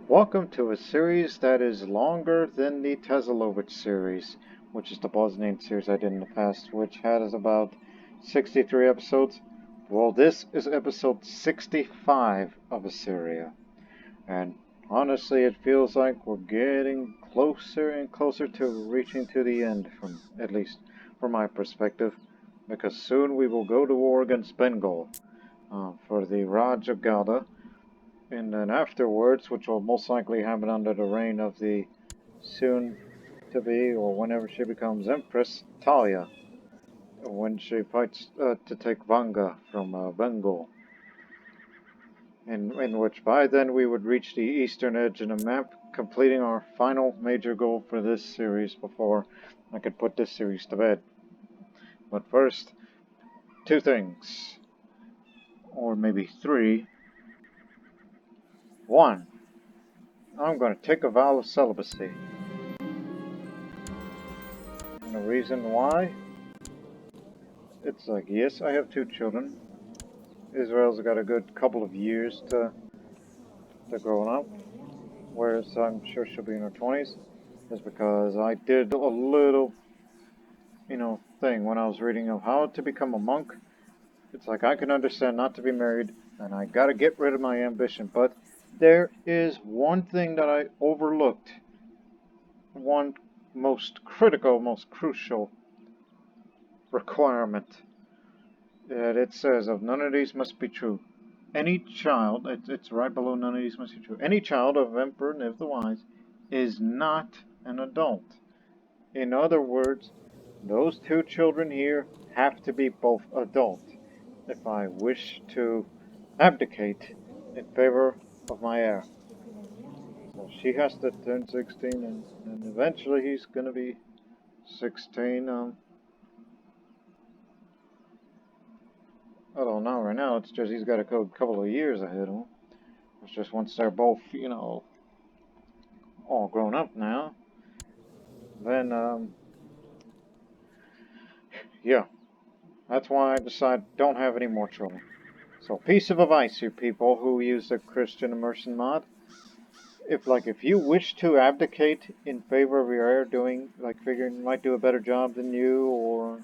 Welcome to a series that is longer than the Teslovich series, which is the Bosnian series I did in the past, which has about 63 episodes. Well, this is episode 65 of Assyria. And honestly, it feels like we're getting closer and closer to reaching to the end, at least from my perspective, because soon we will go to war against Bengal for the Raj of Gauda. And then afterwards, which will most likely happen under the reign of the soon-to-be, or whenever she becomes Empress, Talia, when she fights to take Vanga from Bengal. In which by then we would reach the eastern edge of the map, completing our final major goal for this series before I could put this series to bed. But first, two things. Or maybe three. One, I'm going to take a vow of celibacy. And the reason why? It's like, yes, I have two children. Israel's got a good couple of years to growing up, whereas I'm sure she'll be in her 20s. Is because I did a little, thing when I was reading of how to become a monk. It's like I can understand not to be married, and I gotta get rid of my ambition, but there is one thing that I overlooked. One most critical, most crucial requirement. That it says of none of these must be true. Any child, it's right below none of these must be true. Any child of Emperor Niv the Wise is not an adult. In other words, those two children here have to be both adult if I wish to abdicate in favor of my heir. So she has to turn 16 and eventually he's gonna be 16. I don't know right now, it's just he's got a couple of years ahead of him. It's just once they're both, all grown up now, then, yeah. That's why I decided don't have any more children. So, piece of advice, you people who use the Christian immersion mod. If you wish to abdicate in favor of your heir figuring he might do a better job than you,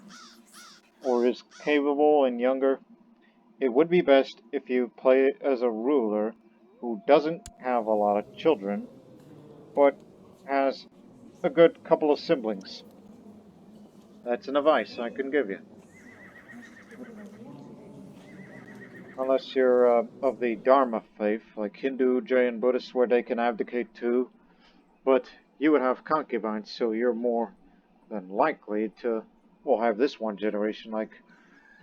or is capable and younger, it would be best if you play as a ruler who doesn't have a lot of children, but has a good couple of siblings. That's an advice I can give you. Unless you're of the Dharma faith, like Hindu, Jain, Buddhist, where they can abdicate too. But you would have concubines, so you're more than likely to, have this one generation. Like,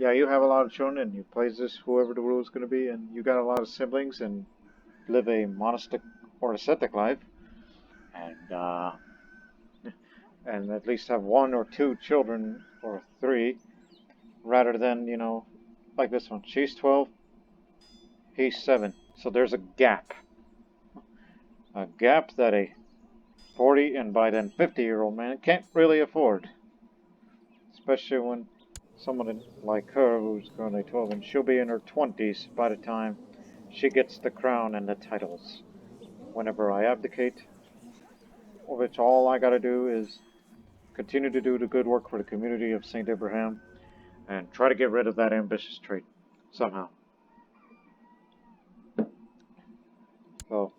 yeah, you have a lot of children, and you play this whoever the ruler is going to be, and you got a lot of siblings, and live a monastic or ascetic life, and at least have one or two children, or three, rather than, like this one. She's 12, he's 7. So there's a gap. A gap that a 40 and by then 50-year-old man can't really afford. Especially when someone like her, who's currently 12, and she'll be in her 20s by the time she gets the crown and the titles. Whenever I abdicate, which all I gotta do is continue to do the good work for the community of St. Abraham and try to get rid of that ambitious trait somehow. So,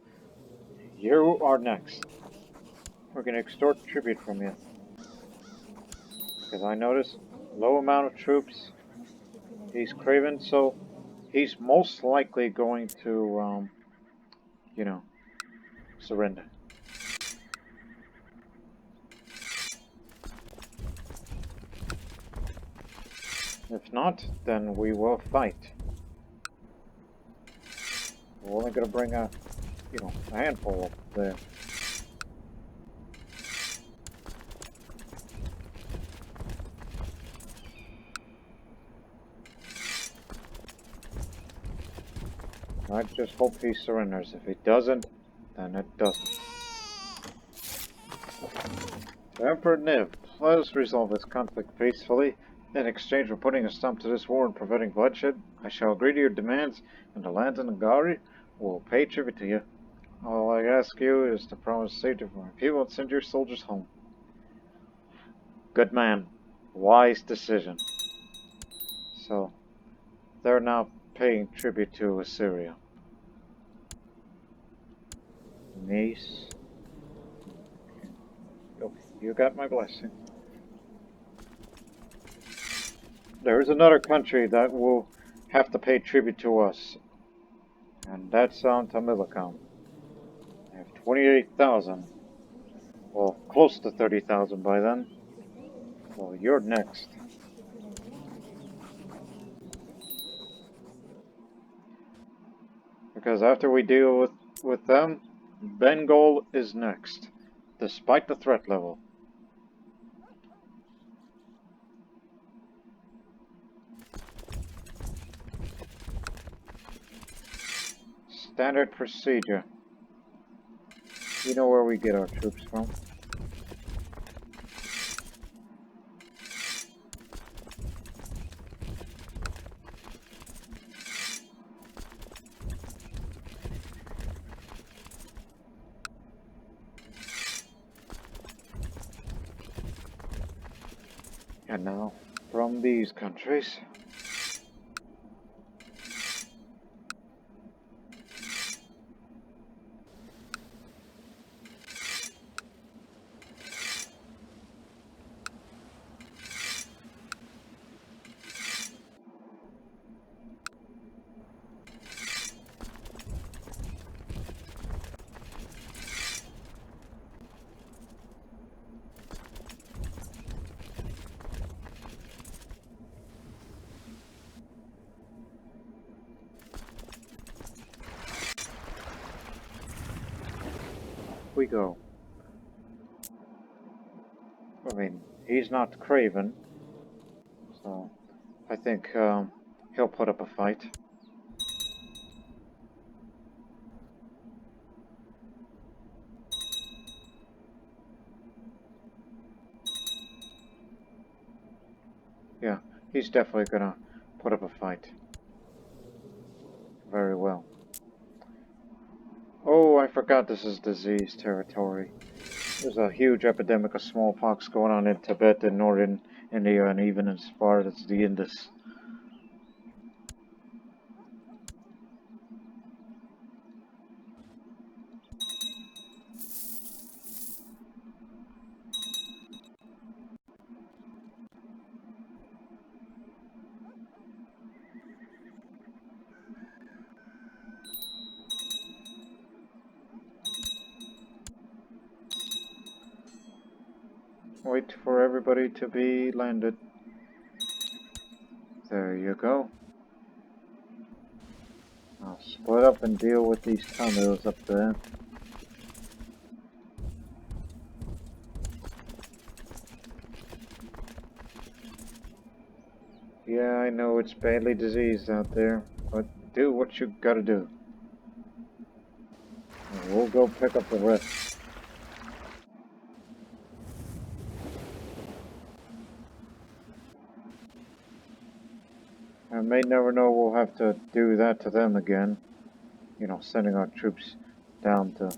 you are next. We're going to extort tribute from you. Because I notice low amount of troops. He's craven, so he's most likely going to, surrender. If not, then we will fight. We're only going to bring a handful up there. I just hope he surrenders. If he doesn't, then it doesn't. Emperor Niv, let us resolve this conflict peacefully. In exchange for putting a stop to this war and preventing bloodshed, I shall agree to your demands, and the lands in Ngari will pay tribute to you. All I ask you is to promise safety for my people and send your soldiers home. Good man. Wise decision. So, they're now paying tribute to Assyria. Niece. Okay, you got my blessing. There is another country that will have to pay tribute to us, and that's Tamilakam. They have 28,000. Well, close to 30,000 by then. Well, you're next. Because after we deal with them, Bengal is next, despite the threat level. Standard procedure. You know where we get our troops from. And now, from these countries, we go. I mean, he's not craven, so I think he'll put up a fight. Yeah, he's definitely gonna put up a fight. Very well. Oh, I forgot this is disease territory. There's a huge epidemic of smallpox going on in Tibet and northern India and even as far as the Indus. Wait for everybody to be landed. There you go. I'll split up and deal with these Tamils up there. Yeah, I know it's badly diseased out there, but do what you gotta do. And we'll go pick up the rest. I may never know we'll have to do that to them again. You know, sending our troops down to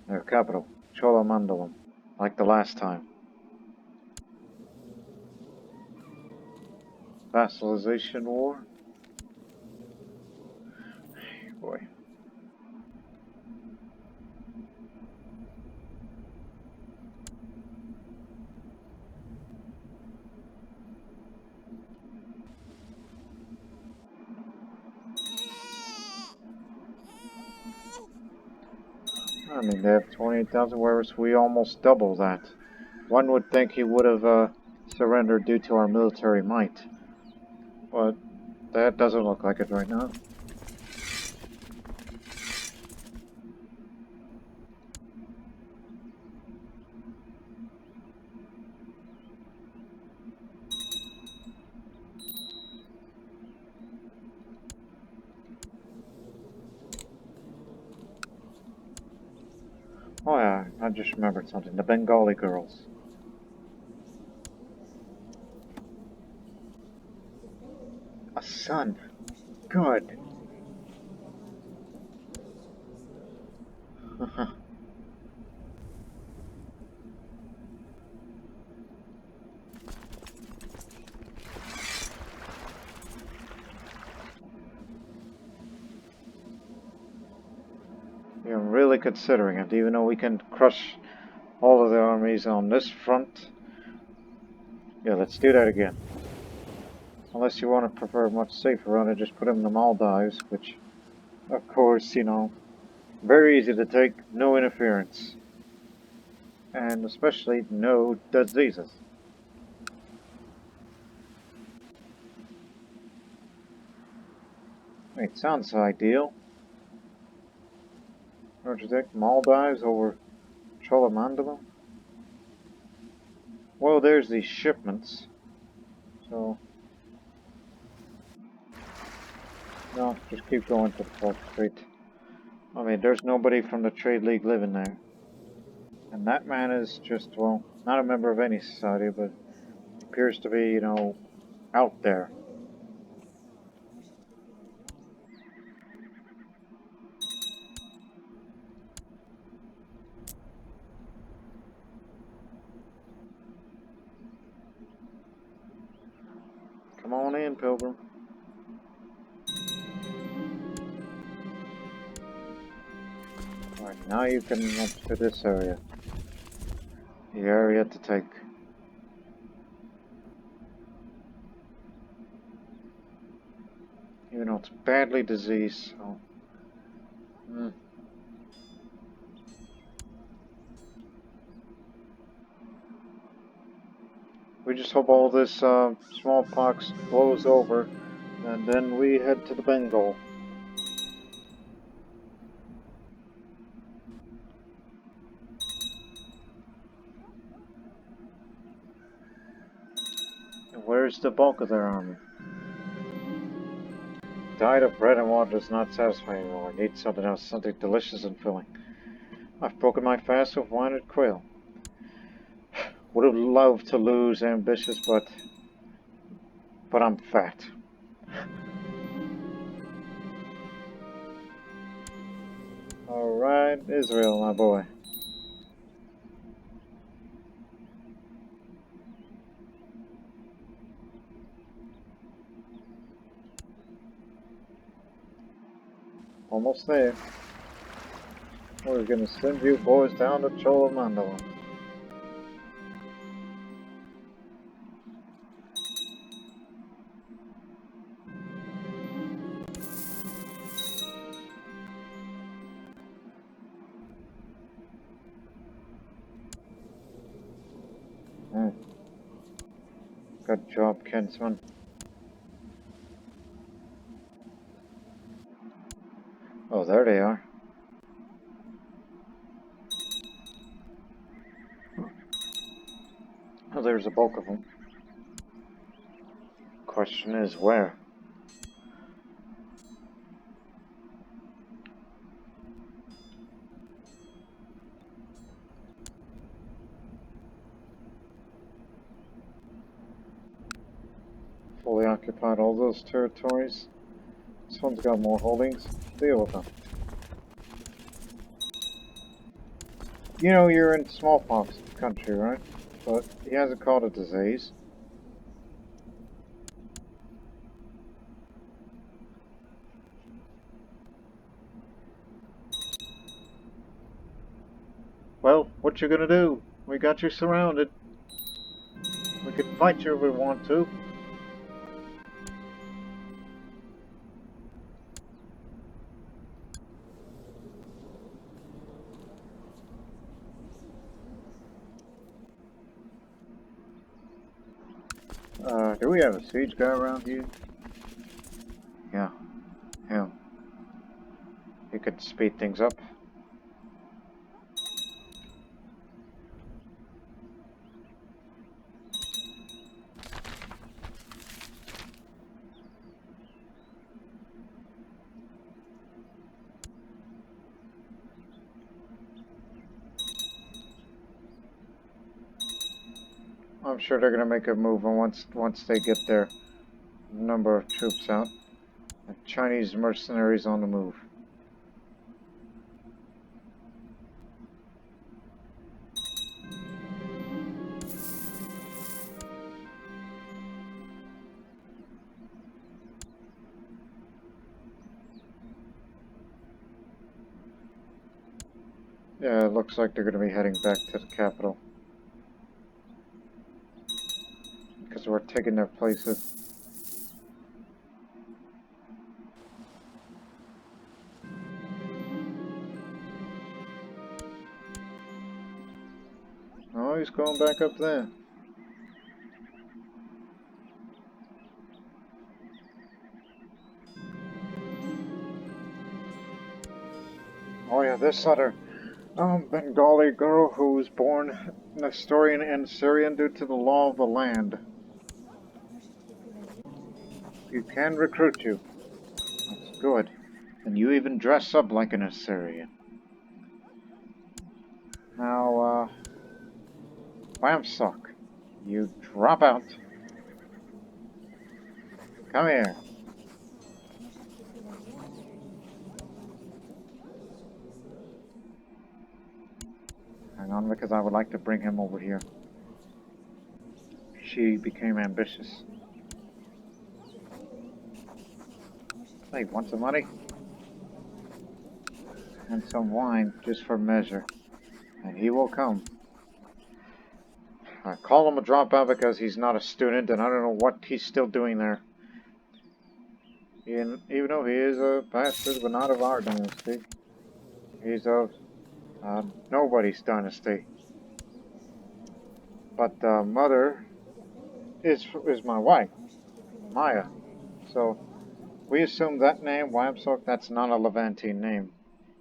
their capital, Cholamandalam, like the last time. Vassalization war? Boy. I mean, they have 28,000, whereas we almost double that. One would think he would have surrendered due to our military might. But that doesn't look like it right now. Oh yeah, I just remembered something. The Bengali girls. A son. Good. You're really considering it, even though we can crush all of the armies on this front. Yeah, let's do that again. Unless you want to prefer a much safer run and just put them in the Maldives, which, of course, you know, very easy to take, no interference. And especially no diseases. It sounds ideal. Don't you think? Maldives over Cholamandalam? Well, there's these shipments. So, no, just keep going to the 4th Street. I mean, there's nobody from the Trade League living there. And that man is just, well, not a member of any society, but appears to be, you know, out there. Come on in, Pilgrim. Alright, now you can up to this area. The area to take. Even though it's badly diseased, so... We just hope all this smallpox blows over, and then we head to the Bengal. And where's the bulk of their army? Diet of bread and water does not satisfy anymore. I need something else, something delicious and filling. I've broken my fast with wine and quail. Would have loved to lose ambitious, but I'm fat. Alright, Israel, my boy. Almost there. We're gonna send you boys down to Cholamandalam. Good job, kinsman. Oh, there they are. Oh, there's a bulk of them. Question is, where? Fully occupied all those territories. This one's got more holdings. Deal with them. You know you're in smallpox country, right? But he hasn't caught a disease. Well, what you gonna do? We got you surrounded. We could fight you if we want to. Do we have a siege guy around here? Yeah, him. He could speed things up. I'm sure they're gonna make a move once they get their number of troops out. The Chinese mercenaries on the move. Yeah, it looks like they're going to be heading back to the capital. Because we're taking their places. Oh, he's going back up there. Oh yeah, this other Bengali girl who was born Nestorian and Syrian due to the law of the land. You can recruit you. That's good. And you even dress up like an Assyrian. Now, Whamsock, you drop out. Come here. Hang on, because I would like to bring him over here. She became ambitious. Hey, want some money? And some wine, just for measure. And he will come. I call him a dropout because he's not a student, and I don't know what he's still doing there. Even though he is a bastard, but not of our dynasty. He's of nobody's dynasty. But mother is my wife, Maya. So we assume that name, Wamsok, that's not a Levantine name.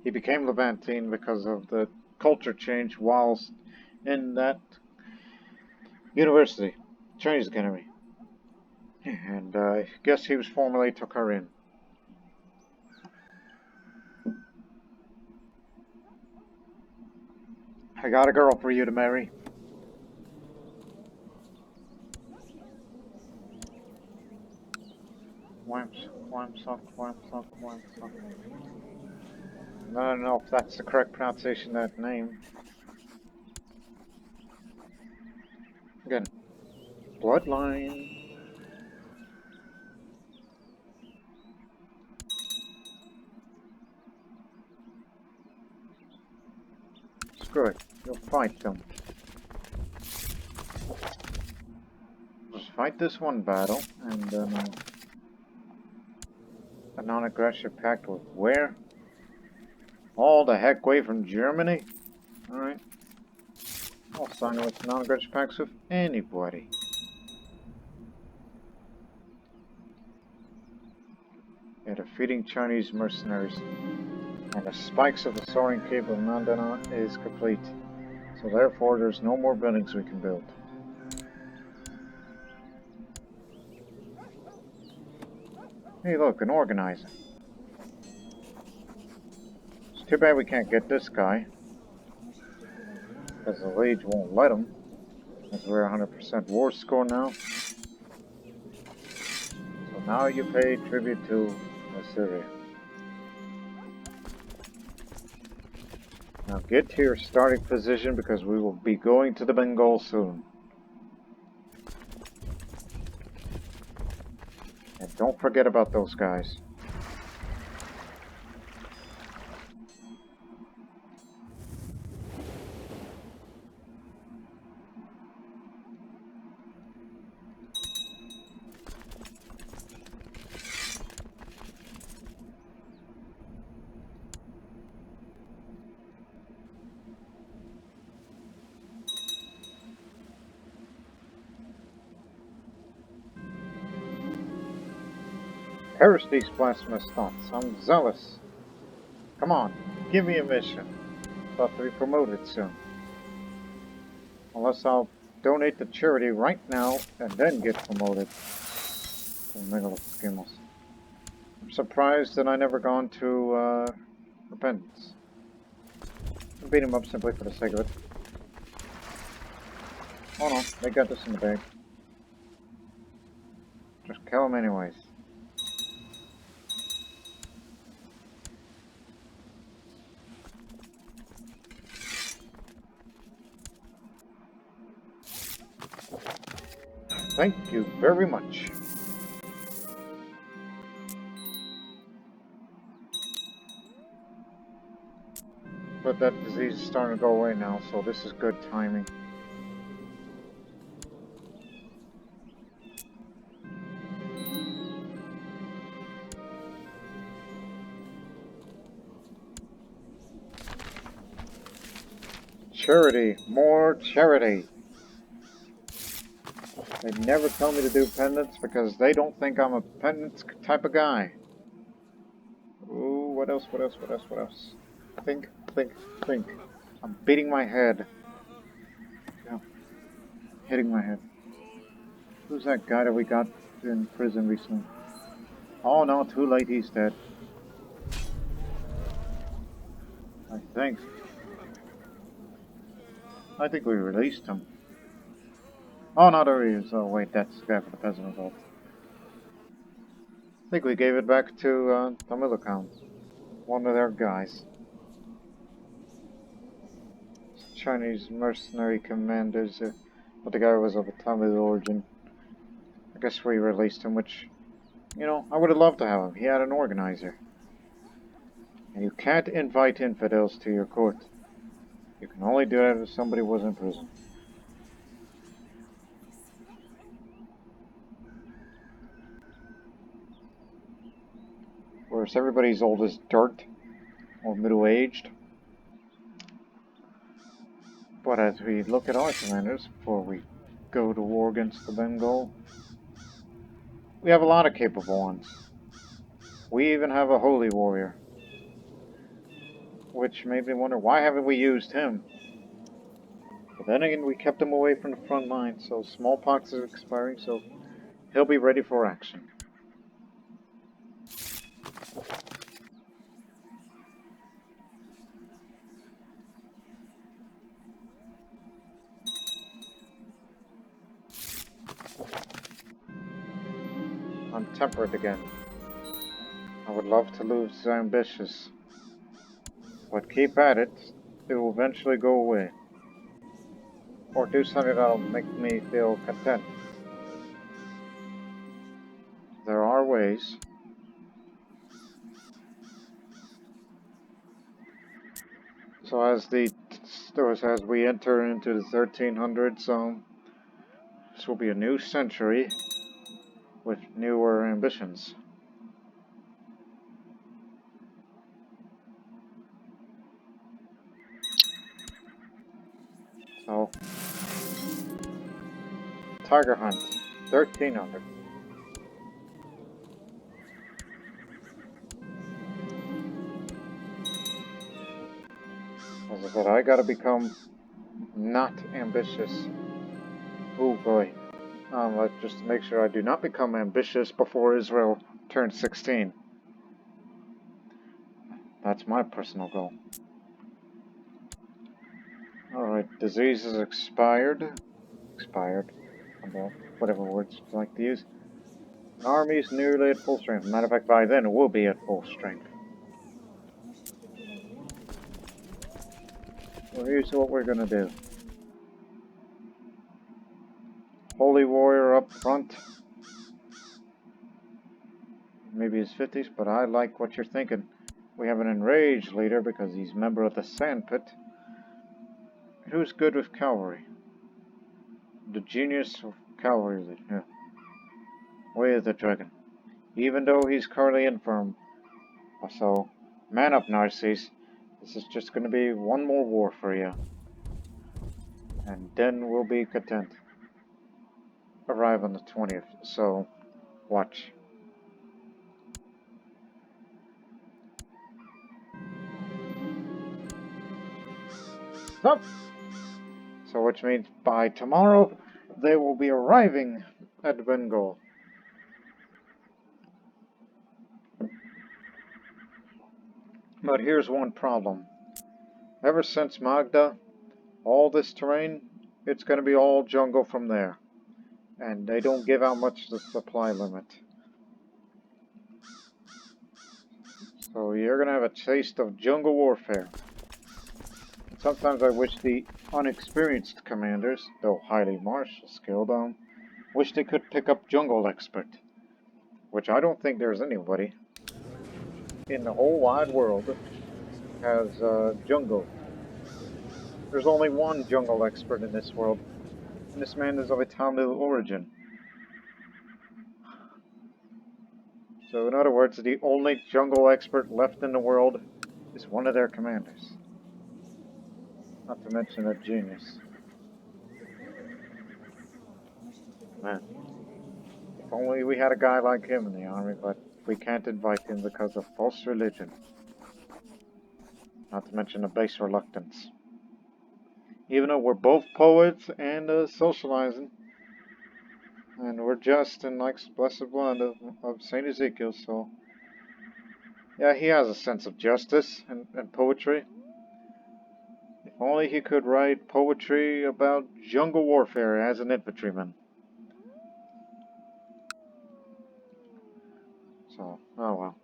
He became Levantine because of the culture change whilst in that university, Chinese Academy. And I guess he was formerly took her in. I got a girl for you to marry. Wamsok. I don't know if that's the correct pronunciation of that name. Again, bloodline. Screw it. You'll fight them. Just fight this one battle, and then a non-aggression pact with where? All the heck away from Germany? Alright. I'll sign with non-aggression pacts with anybody. Yeah, defeating Chinese mercenaries. And the spikes of the soaring cape of Mandana is complete. So therefore there's no more buildings we can build. Hey look, an organizer. It's too bad we can't get this guy. Because the Liege won't let him. As we're 100% war score now. So now you pay tribute to Assyria. Now get to your starting position because we will be going to the Bengal soon. And don't forget about those guys. Perish these blasphemous thoughts. I'm zealous. Come on, give me a mission. About to be promoted soon. Unless I'll donate to charity right now and then get promoted to Megaloskimos. I'm surprised that I never gone to Repentance. I beat him up simply for the sake of it. Oh no, they got this in the bag. Just kill him anyways. Thank you very much. But that disease is starting to go away now, so this is good timing. Charity, more charity. They never tell me to do pendants because they don't think I'm a pendants type of guy. Ooh, what else, what else, what else, what else? Think, think, think. I'm beating my head. Yeah, hitting my head. Who's that guy that we got in prison recently? Oh no, too late, he's dead. I think. I think we released him. Oh no, there he is. Oh wait, that's the guy for the peasant revolt. I think we gave it back to Tamil accounts. One of their guys. Chinese mercenary commanders, but the guy was of a Tamil origin. I guess we released him, which, you know, I would have loved to have him. He had an organizer. And you can't invite infidels to your court. You can only do that if somebody was in prison. Whereas everybody's old as dirt, or middle-aged. But as we look at our commanders, before we go to war against the Bengal, we have a lot of capable ones. We even have a holy warrior. Which made me wonder, why haven't we used him? But then again, we kept him away from the front line, so smallpox is expiring, so he'll be ready for action. I'm temperate again. I would love to lose ambitious, but keep at it. It will eventually go away. Or do something that'll make me feel content. There are ways. So as we enter into the 1300s, this will be a new century with newer ambitions. So, Tiger Hunt, 1300. As I said, I gotta become not ambitious. Oh boy. Just to make sure I do not become ambitious before Israel turns 16. That's my personal goal. Alright, disease is expired. Expired. Whatever words you like to use. An army is nearly at full strength. Matter of fact, by then it will be at full strength. So here's what we're gonna do. Holy warrior up front. Maybe his 50s, but I like what you're thinking. We have an enraged leader because he's a member of the Sandpit. Who's good with cavalry? The genius of cavalry leader. Yeah. Way of the dragon. Even though he's currently infirm. So, man up, Narcissus. This is just going to be one more war for you. And then we'll be content. Arrive on the 20th, so watch. Stop! So which means by tomorrow, they will be arriving at Bengal. But here's one problem. Ever since Magda, all this terrain, it's going to be all jungle from there. And they don't give out much the supply limit. So you're going to have a taste of jungle warfare. Sometimes I wish the unexperienced commanders, though highly martial skilled, wish they could pick up jungle expert. Which I don't think there's anybody in the whole wide world has jungle. There's only one jungle expert in this world, and this man is of a Tamil origin. So in other words, the only jungle expert left in the world is one of their commanders. Not to mention a genius. Man, if only we had a guy like him in the army, but we can't invite him because of false religion. Not to mention a base reluctance. Even though we're both poets and socializing, and we're just in like blessed blend of Saint Ezekiel, so yeah, he has a sense of justice and poetry. If only he could write poetry about jungle warfare as an infantryman. So, oh well.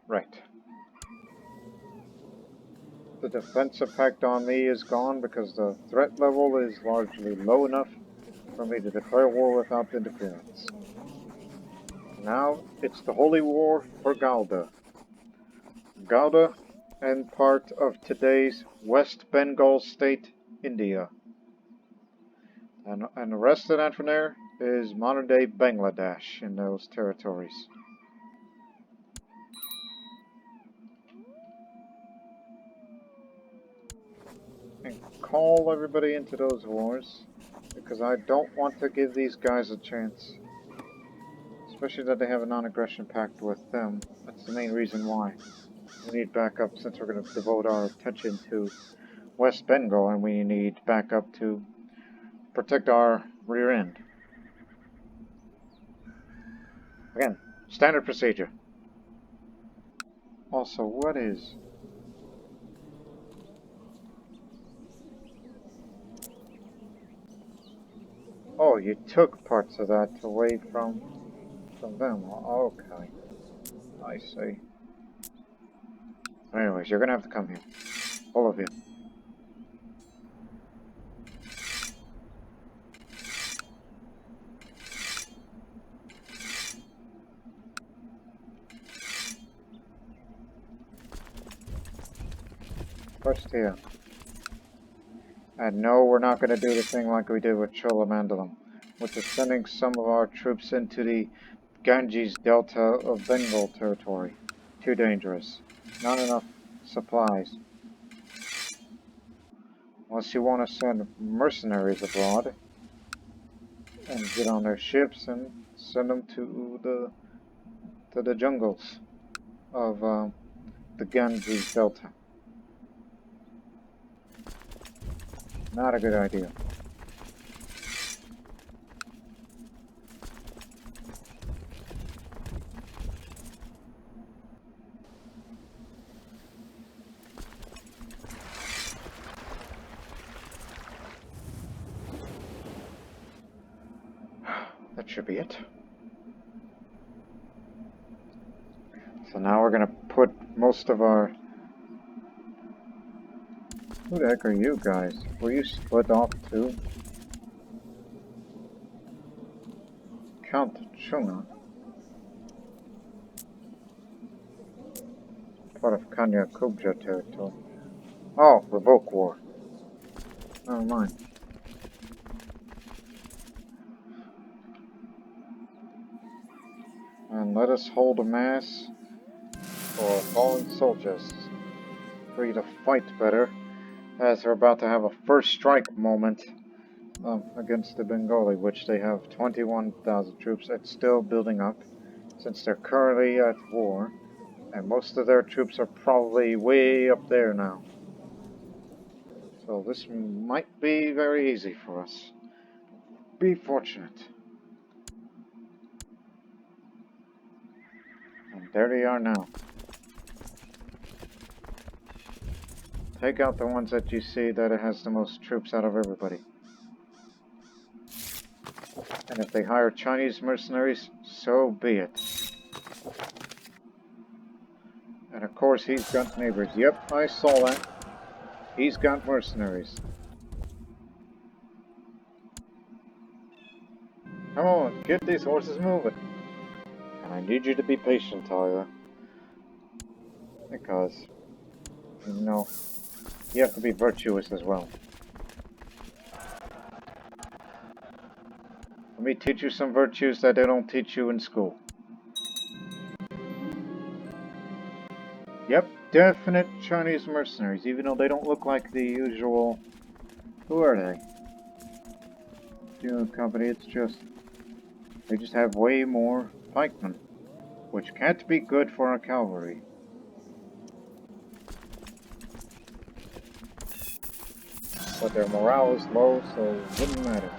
Right. The defense effect on me is gone because the threat level is largely low enough for me to declare war without interference. Now it's the holy war for Gauda. Gauda and part of today's West Bengal state, India. And the rest of that from there is modern-day Bangladesh in those territories. And call everybody into those wars, because I don't want to give these guys a chance. Especially that they have a non-aggression pact with them. That's the main reason why. We need backup since we're going to devote our attention to West Bengal, and we need backup to protect our rear end. Again, standard procedure. Also, what is... Oh, you took parts of that away from them. Okay. I see. Anyways, you're gonna have to come here. All of you. First here. And no, we're not going to do the thing like we did with Cholamandalam, which is sending some of our troops into the Ganges Delta of Bengal territory. Too dangerous. Not enough supplies. Unless you want to send mercenaries abroad and get on their ships and send them to the jungles of the Ganges Delta. Not a good idea. That should be it. So now we're going to put most of our... Who the heck are you guys? Were you split off too? Count Chunga. Part of Kanya Kubja territory. Oh, revoke war. Never mind. And let us hold a mass for fallen soldiers. Free to fight better, as they're about to have a first strike moment against the Bengali, which they have 21,000 troops. It's still building up, since they're currently at war, and most of their troops are probably way up there now. So this might be very easy for us. Be fortunate. And there they are now. Take out the ones that you see that it has the most troops out of everybody. And if they hire Chinese mercenaries, so be it. And of course he's got neighbors. Yep, I saw that. He's got mercenaries. Come on, get these horses moving. Can I need you to be patient, Tyler. Because, you know, you have to be virtuous as well. Let me teach you some virtues that they don't teach you in school. Yep, definite Chinese mercenaries, even though they don't look like the usual... Who are they? Company, it's just... They just have way more pikemen, which can't be good for our cavalry. But their morale is low, so it wouldn't matter.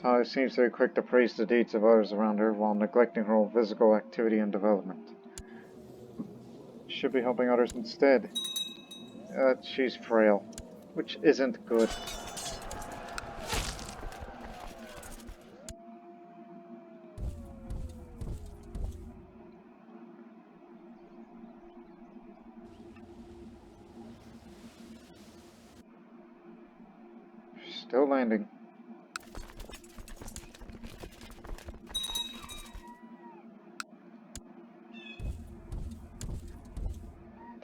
Talia seems to be quick to praise the deeds of others around her while neglecting her own physical activity and development. Should be helping others instead. She's frail, which isn't good. Still landing.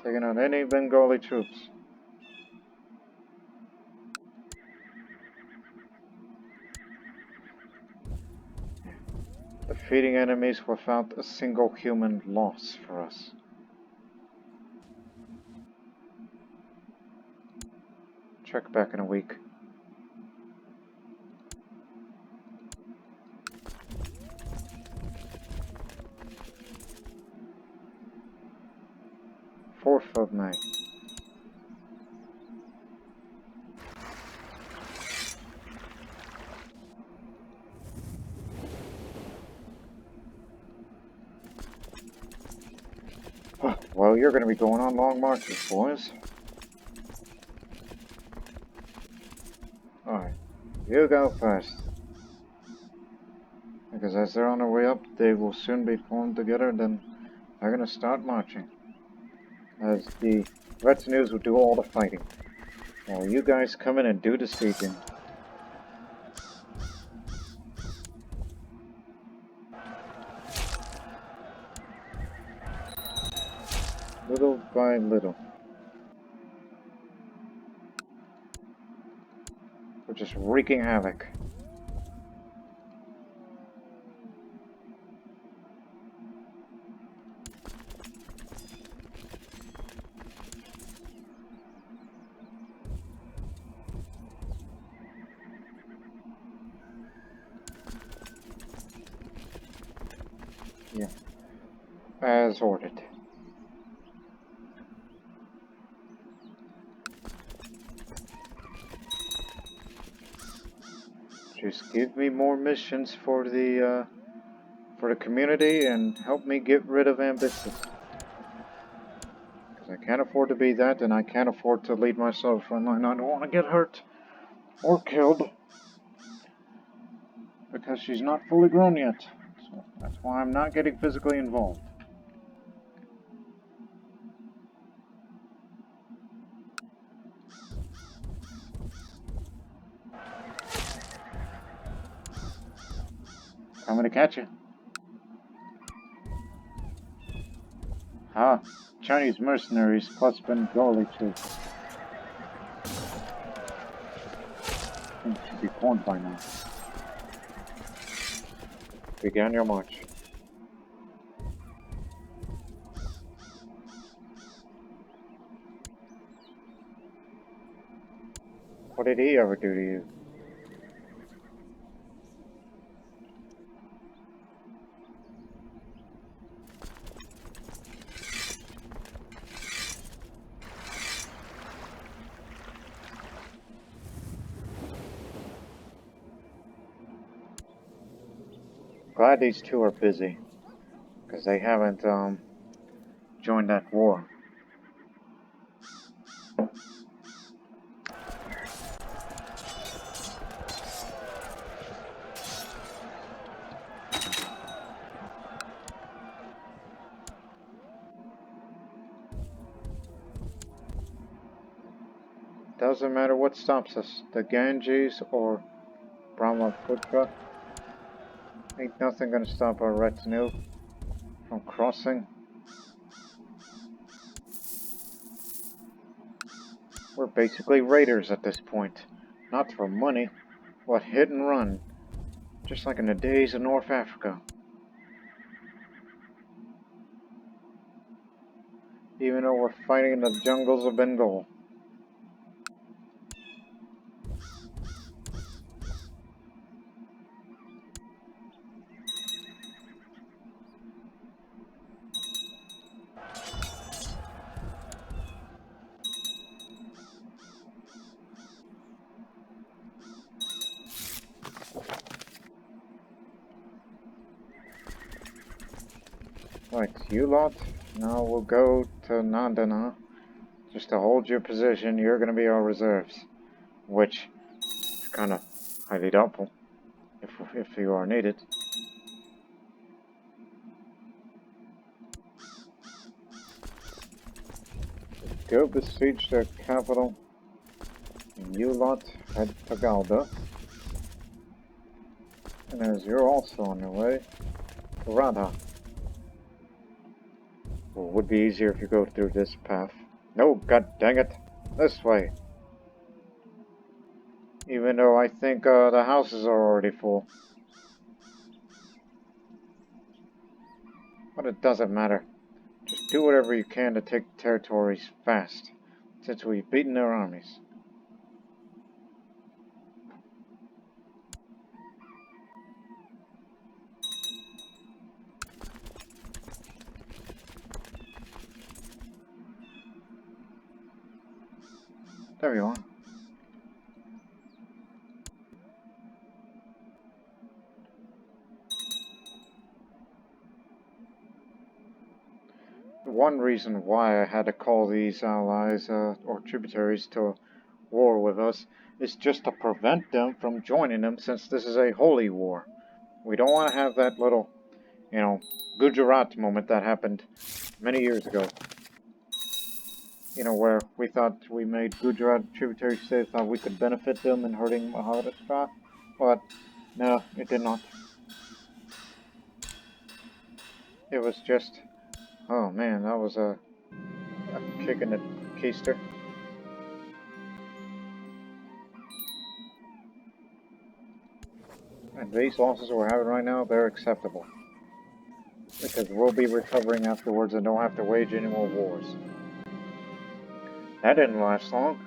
Taking out any Bengali troops. Defeating enemies without a single human loss for us. Check back in a week. Fourth of May. Well, you're going to be going on long marches, boys. Alright, you go first. Because as they're on their way up, they will soon be formed together, then they're going to start marching. As the retinues will do all the fighting. While you guys come in and do the speaking. Little by little. We're just wreaking havoc. Yeah. As ordered. Just give me more missions for the community and help me get rid of ambitions. Because I can't afford to be that, and I can't afford to lead myself frontline. I don't want to get hurt or killed because she's not fully grown yet. So that's why I'm not getting physically involved. I'm gonna catch you. Ah, Chinese mercenaries plus Bengali troops. I think it should be formed by now. Begin your march. What did he ever do to you? Glad these two are busy, because they haven't joined that war. Doesn't matter what stops us, the Ganges or Brahmaputra. Ain't nothing gonna stop our retinue from crossing. We're basically raiders at this point. Not for money, but hit and run. Just like in the days of North Africa. Even though we're fighting in the jungles of Bengal. Right, you lot, now we'll go to Nandana. Just to hold your position, you're going to be our reserves. Which is kind of highly doubtful, if you are needed. Go besiege their capital. And you lot head to Gauda. And as you're also on your way, to Radha. Well, it would be easier if you go through this path. No, god dang it! This way! Even though I think the houses are already full. But it doesn't matter. Just do whatever you can to take territories fast, since we've beaten their armies. There you are. One reason why I had to call these allies, or tributaries, to war with us is just to prevent them from joining them, since this is a holy war. We don't want to have that little, Gujarat moment that happened many years ago. Where we thought we made Gujarat tributary states, thought we could benefit them in hurting Maharashtra, but no, it did not. It was just, oh man, that was a kick in the keister. And these losses we're having right now, they're acceptable. Because we'll be recovering afterwards and don't have to wage any more wars. That didn't last long.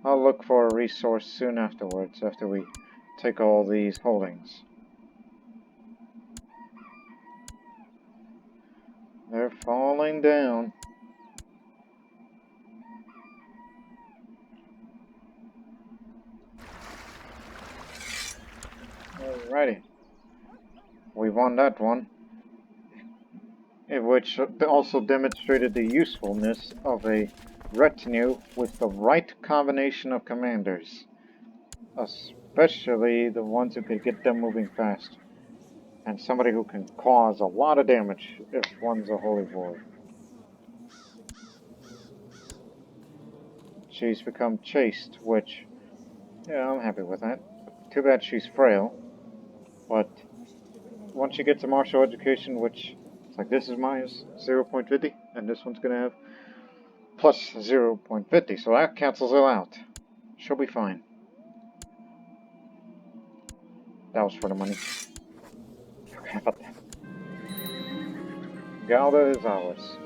I'll look for a resource soon afterwards, after we take all these holdings. They're falling down. Alrighty. We won that one. Which also demonstrated the usefulness of a retinue with the right combination of commanders. Especially the ones who could get them moving fast. And somebody who can cause a lot of damage if one's a holy warrior. She's become chaste, which, yeah, I'm happy with that. Too bad she's frail. But once she gets a martial education, which, it's like this is minus 0.50, and this one's going to have plus 0.50, so that cancels it out. She'll be fine. That was for the money. Forgot about that. Gauda is ours.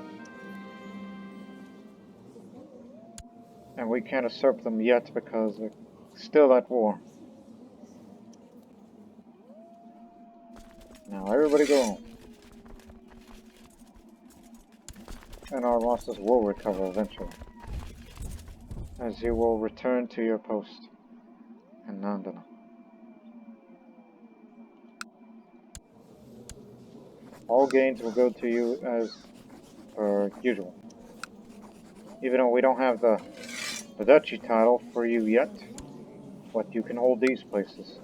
And we can't usurp them yet because they're still at war. Now everybody go home. And our losses will recover eventually. As you will return to your post in Nandana. All gains will go to you as per usual. Even though we don't have the duchy title for you yet, but you can hold these places.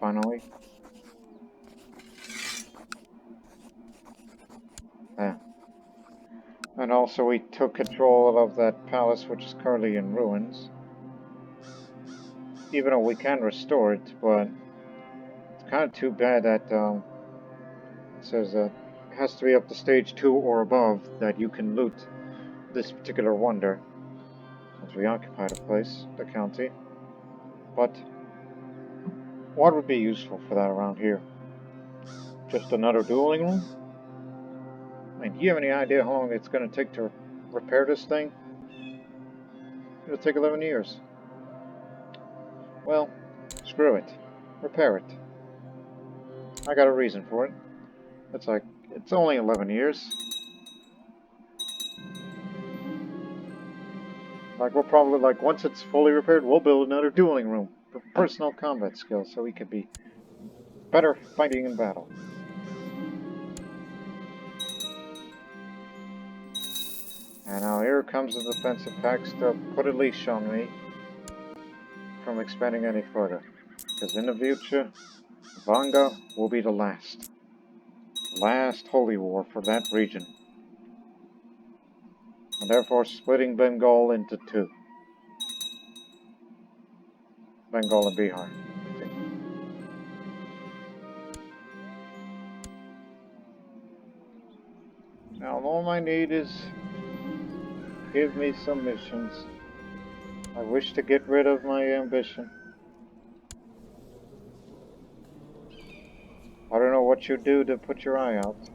Finally, And also we took control of that palace, which is currently in ruins. Even though we can restore it, but it's kind of too bad that it says that it has to be up to stage 2 or above that you can loot this particular wonder. Since we occupied a place, the county. But what would be useful for that around here? Just another dueling room? I mean, do you have any idea how long it's going to take to repair this thing? It'll take 11 years. Well, screw it. Repair it. I got a reason for it. It's only 11 years. We'll probably, once it's fully repaired, we'll build another dueling room for personal combat skills so we could be better fighting in battle. And now here comes the defensive packs to put a leash on me from expanding any further. Because in the future, Vanga will be the last holy war for that region. And therefore splitting Bengal into 2. Bengal and Bihar. Now all I need is give me some missions. I wish to get rid of my ambition. I don't know what you do to put your eye out.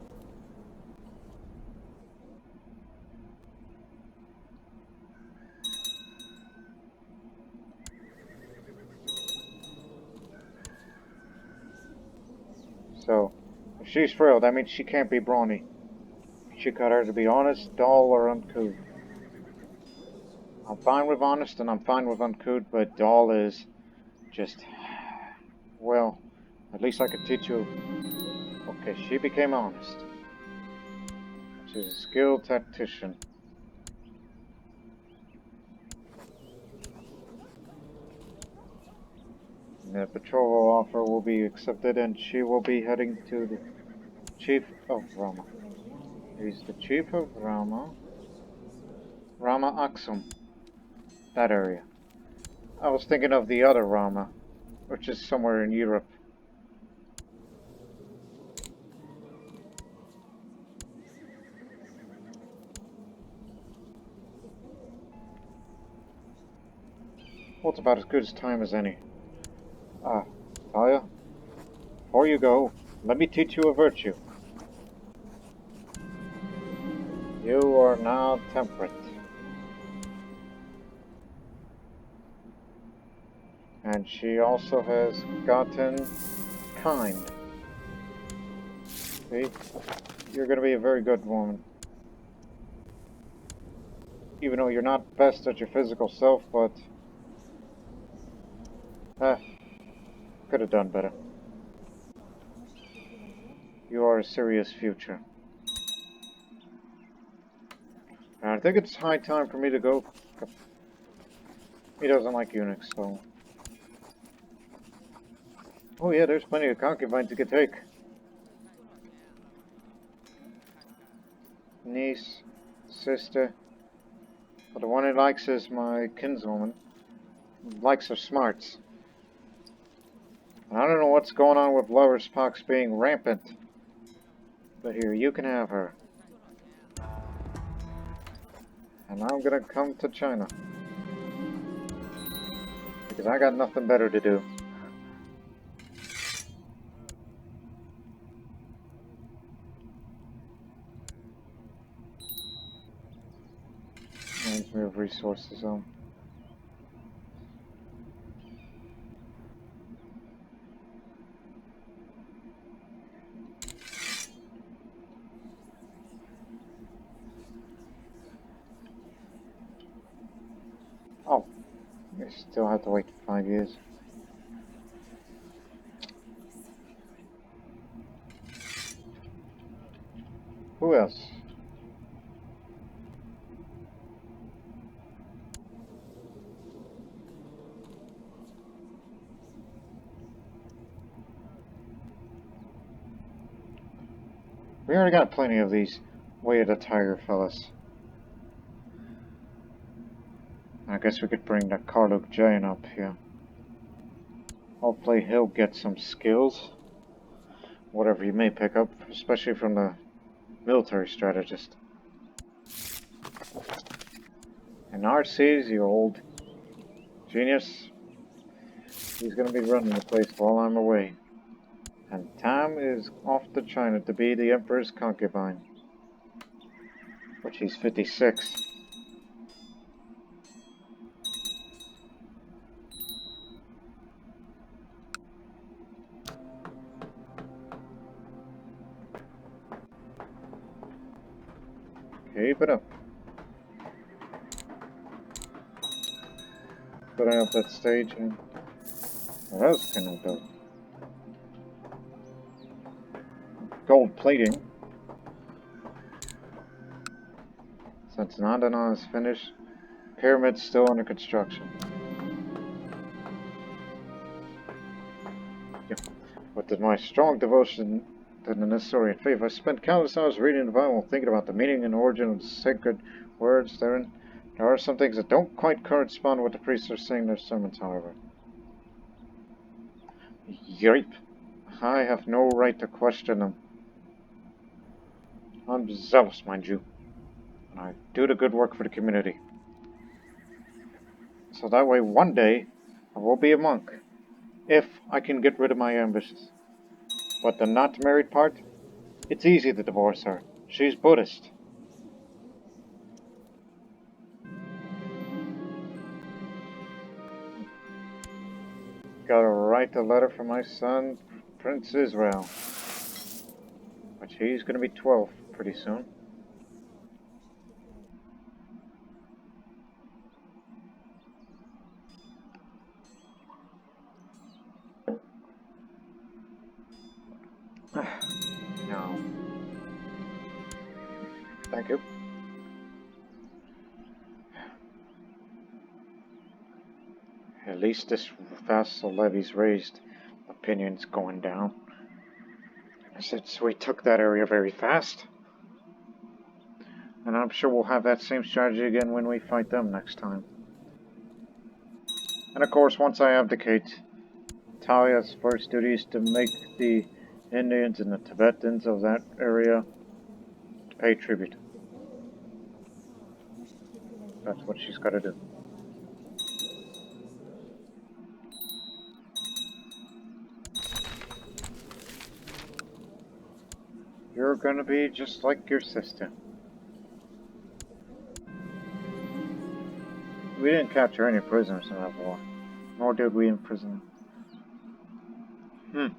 So, if she's frail, that means she can't be brawny. She got her to be honest, dull, or uncouth. I'm fine with honest and I'm fine with uncouth, but dull is just... well, at least I could teach you... Okay, she became honest. She's a skilled tactician. The betrothal offer will be accepted and she will be heading to the Chief of Rama. He's the Chief of Rama. Rama Aksum. That area. I was thinking of the other Rama, which is somewhere in Europe. Well, it's about as good a time as any. Ah, Talia, before you go, let me teach you a virtue. You are now temperate. And she also has gotten kind. See? You're going to be a very good woman. Even though you're not best at your physical self, but... could have done better. You are a serious future. And I think it's high time for me to go. He doesn't like eunuchs, so... Oh yeah, there's plenty of concubines you could take. Niece, sister. But the one he likes is my kinswoman. He likes her smarts. And I don't know what's going on with lover's pox being rampant. But here, you can have her. And I'm gonna come to China. Because I got nothing better to do. Reminds me of resources on. Oh, I still have to wait 5 years. Who else? We already got plenty of these way of the tiger fellas. I guess we could bring the Karluk giant up here. Hopefully he'll get some skills. Whatever he may pick up, especially from the military strategist. And RC's, you old genius, he's gonna be running the place while I'm away. And Tam is off to China to be the Emperor's concubine. But she's 56. Keep it up. Putting up that stage and what else can I do? Gold plating. Since Nandana is finished, pyramid's still under construction. Yeah. With my strong devotion to the Nestorian faith, I spent countless hours reading the Bible, thinking about the meaning and origin of the sacred words therein. There are some things that don't quite correspond with what the priests are saying in their sermons, however. Yipe. I have no right to question them. I'm zealous, mind you, and I do the good work for the community. So that way, one day, I will be a monk, if I can get rid of my ambitions. But the not married part, it's easy to divorce her. She's Buddhist. Gotta write a letter for my son, Prince Israel. Which he's gonna be 12 pretty soon. No. Thank you. At least this vassal levy's raised. Opinions going down. Since we took that area very fast. And I'm sure we'll have that same strategy again when we fight them next time. And of course, once I abdicate, Talia's first duty is to make the Indians and the Tibetans of that area pay tribute. That's what she's got to do. You're gonna be just like your sister. We didn't capture any prisoners in that war, nor did we imprison them.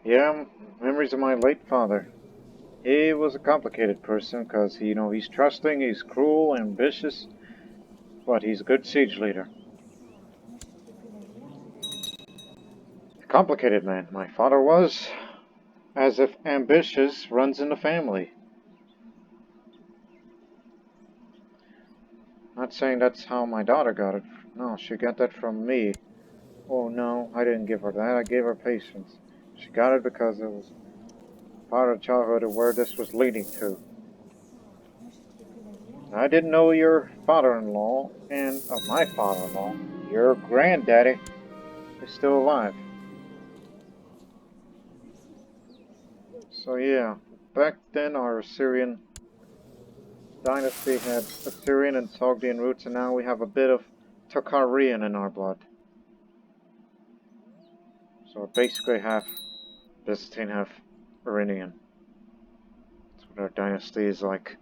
Yeah, memories of my late father. He was a complicated person because, he's trusting, he's cruel, ambitious, but he's a good siege leader. A complicated man, my father was, as if ambitious runs in the family. Not saying that's how my daughter got it. No, she got that from me. Oh no, I didn't give her that, I gave her patience. She got it because it was part of childhood of where this was leading to. I didn't know your father-in-law, and of my father-in-law, your granddaddy, is still alive. So yeah, back then our Assyrian dynasty had Assyrian and Sogdian roots, and now we have a bit of Tokharian in our blood. So we're basically half Byzantine, half Iranian. That's what our dynasty is like.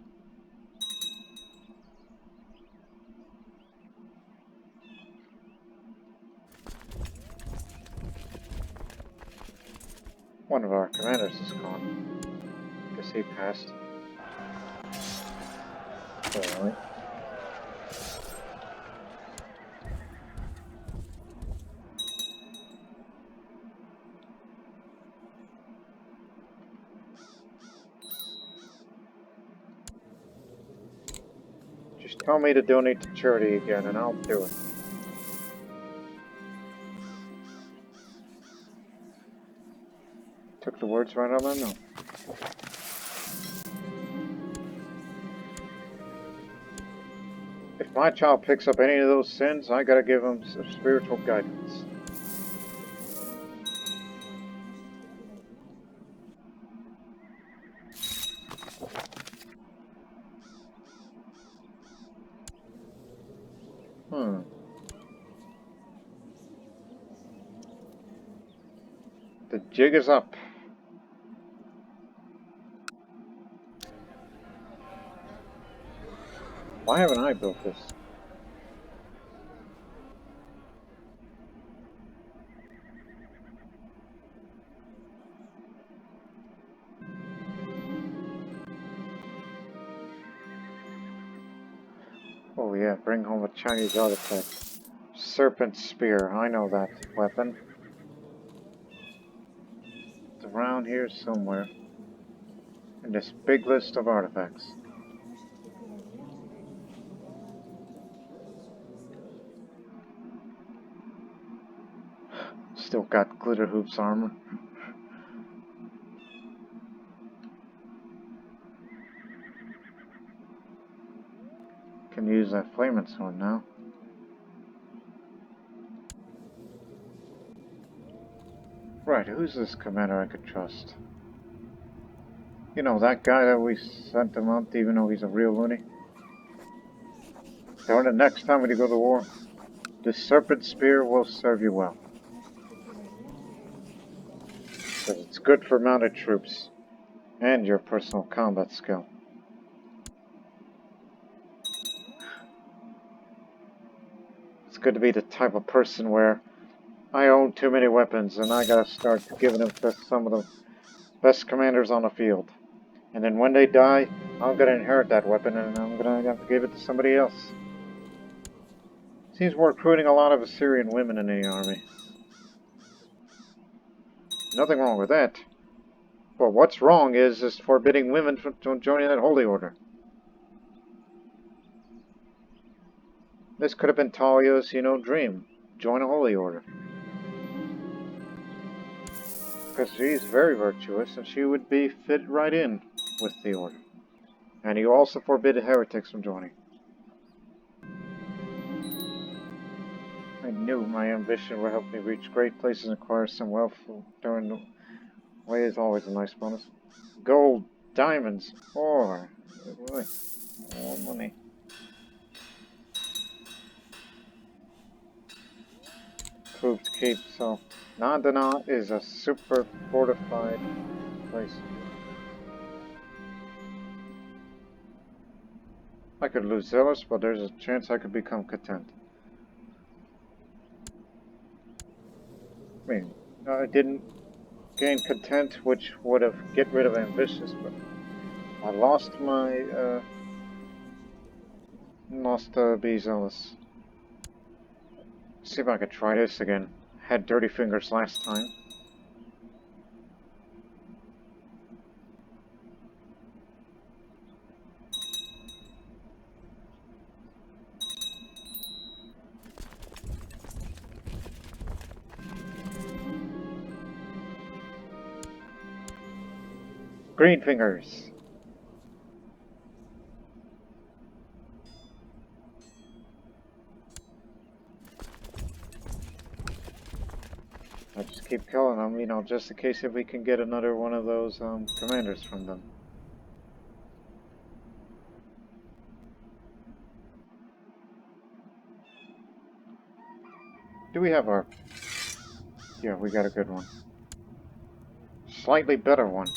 One of our commanders is gone. Guess he passed. Alright. Just tell me to donate to charity again and I'll do it. Took the words right out of my mouth. If If my child picks up any of those sins, I gotta give him some spiritual guidance. The jig is up. Why haven't I built this? Oh yeah, bring home a Chinese artifact. Serpent Spear, I know that weapon. It's around here somewhere. In this big list of artifacts. Still got Glitter Hoops armor. Can use that flaming sword now. Right, who's this commander I could trust? You know, that guy that we sent him out, even though he's a real loony? So the next time when you go to war, the Serpent Spear will serve you well. Because it's good for mounted troops, and your personal combat skill. It's good to be the type of person where I own too many weapons and I gotta start giving them to some of the best commanders on the field. And then when they die, I'm gonna inherit that weapon and I'm gonna have to give it to somebody else. Seems we're recruiting a lot of Assyrian women in the army. Nothing wrong with that. But what's wrong is forbidding women from joining that holy order. This could have been Talia's, dream. Join a holy order. Because she's very virtuous and she would be fit right in with the order. And he also forbid heretics from joining. I knew my ambition would help me reach great places and acquire some wealth during the way is always a nice bonus. Gold, diamonds, ore. Boy, more money. Proved keep, so Nandana is a super fortified place. I could lose zealous, but there's a chance I could become content. I mean, I didn't gain content, which would have get rid of ambitious, but I lost my be zealous. See if I could try this again. Had dirty fingers last time. Green fingers. I just keep killing them, just in case if we can get another one of those commanders from them. Do we have our... Yeah, we got a good one. Slightly better one.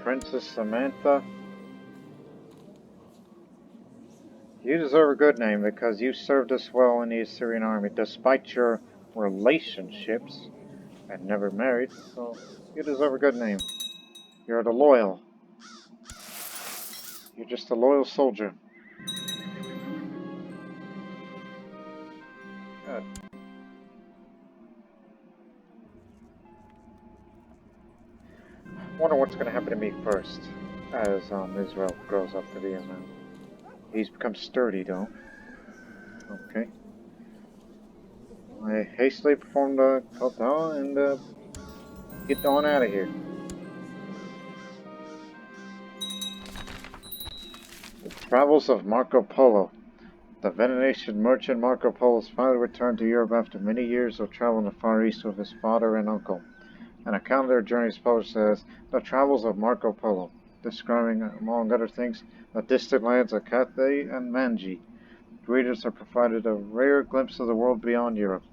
Princess Samantha. You deserve a good name because you served us well in the Assyrian army despite your relationships and never married, so you deserve a good name. You're the loyal. You're just a loyal soldier. Good. Wonder what's going to happen to me first as Israel grows up to be a man. He's become sturdy though. Okay. I hastily performed a kata and get on out of here. The Travels of Marco Polo. The Venetian merchant Marco Polo finally returned to Europe after many years of travel in the Far East with his father and uncle. An account of their journeys published as The Travels of Marco Polo, describing, among other things, the distant lands of Cathay and Manji. Readers are provided a rare glimpse of the world beyond Europe,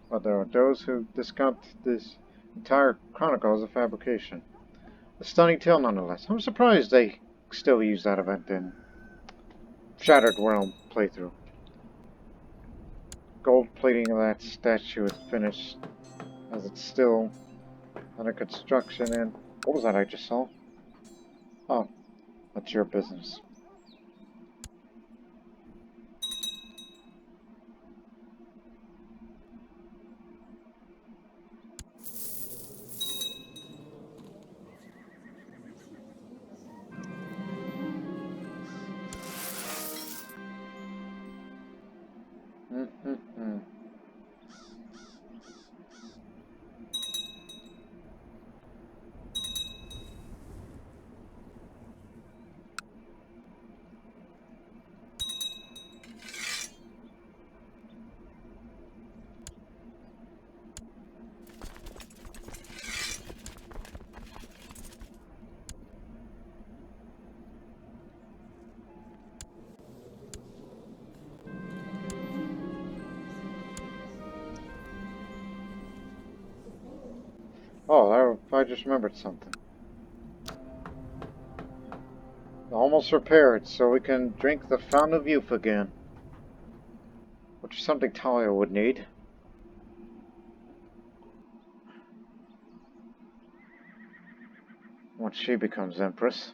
but there are those who discount this entire chronicle as a fabrication. A stunning tale nonetheless. I'm surprised they still use that event in Shattered Realm playthrough. Gold plating of that statue is finished, as it's still under construction, and what was that I just saw? Oh, that's your business. Mm-hmm. Oh, I just remembered something. Almost repaired, so we can drink the Fountain of Youth again. Which is something Talia would need. Once she becomes Empress.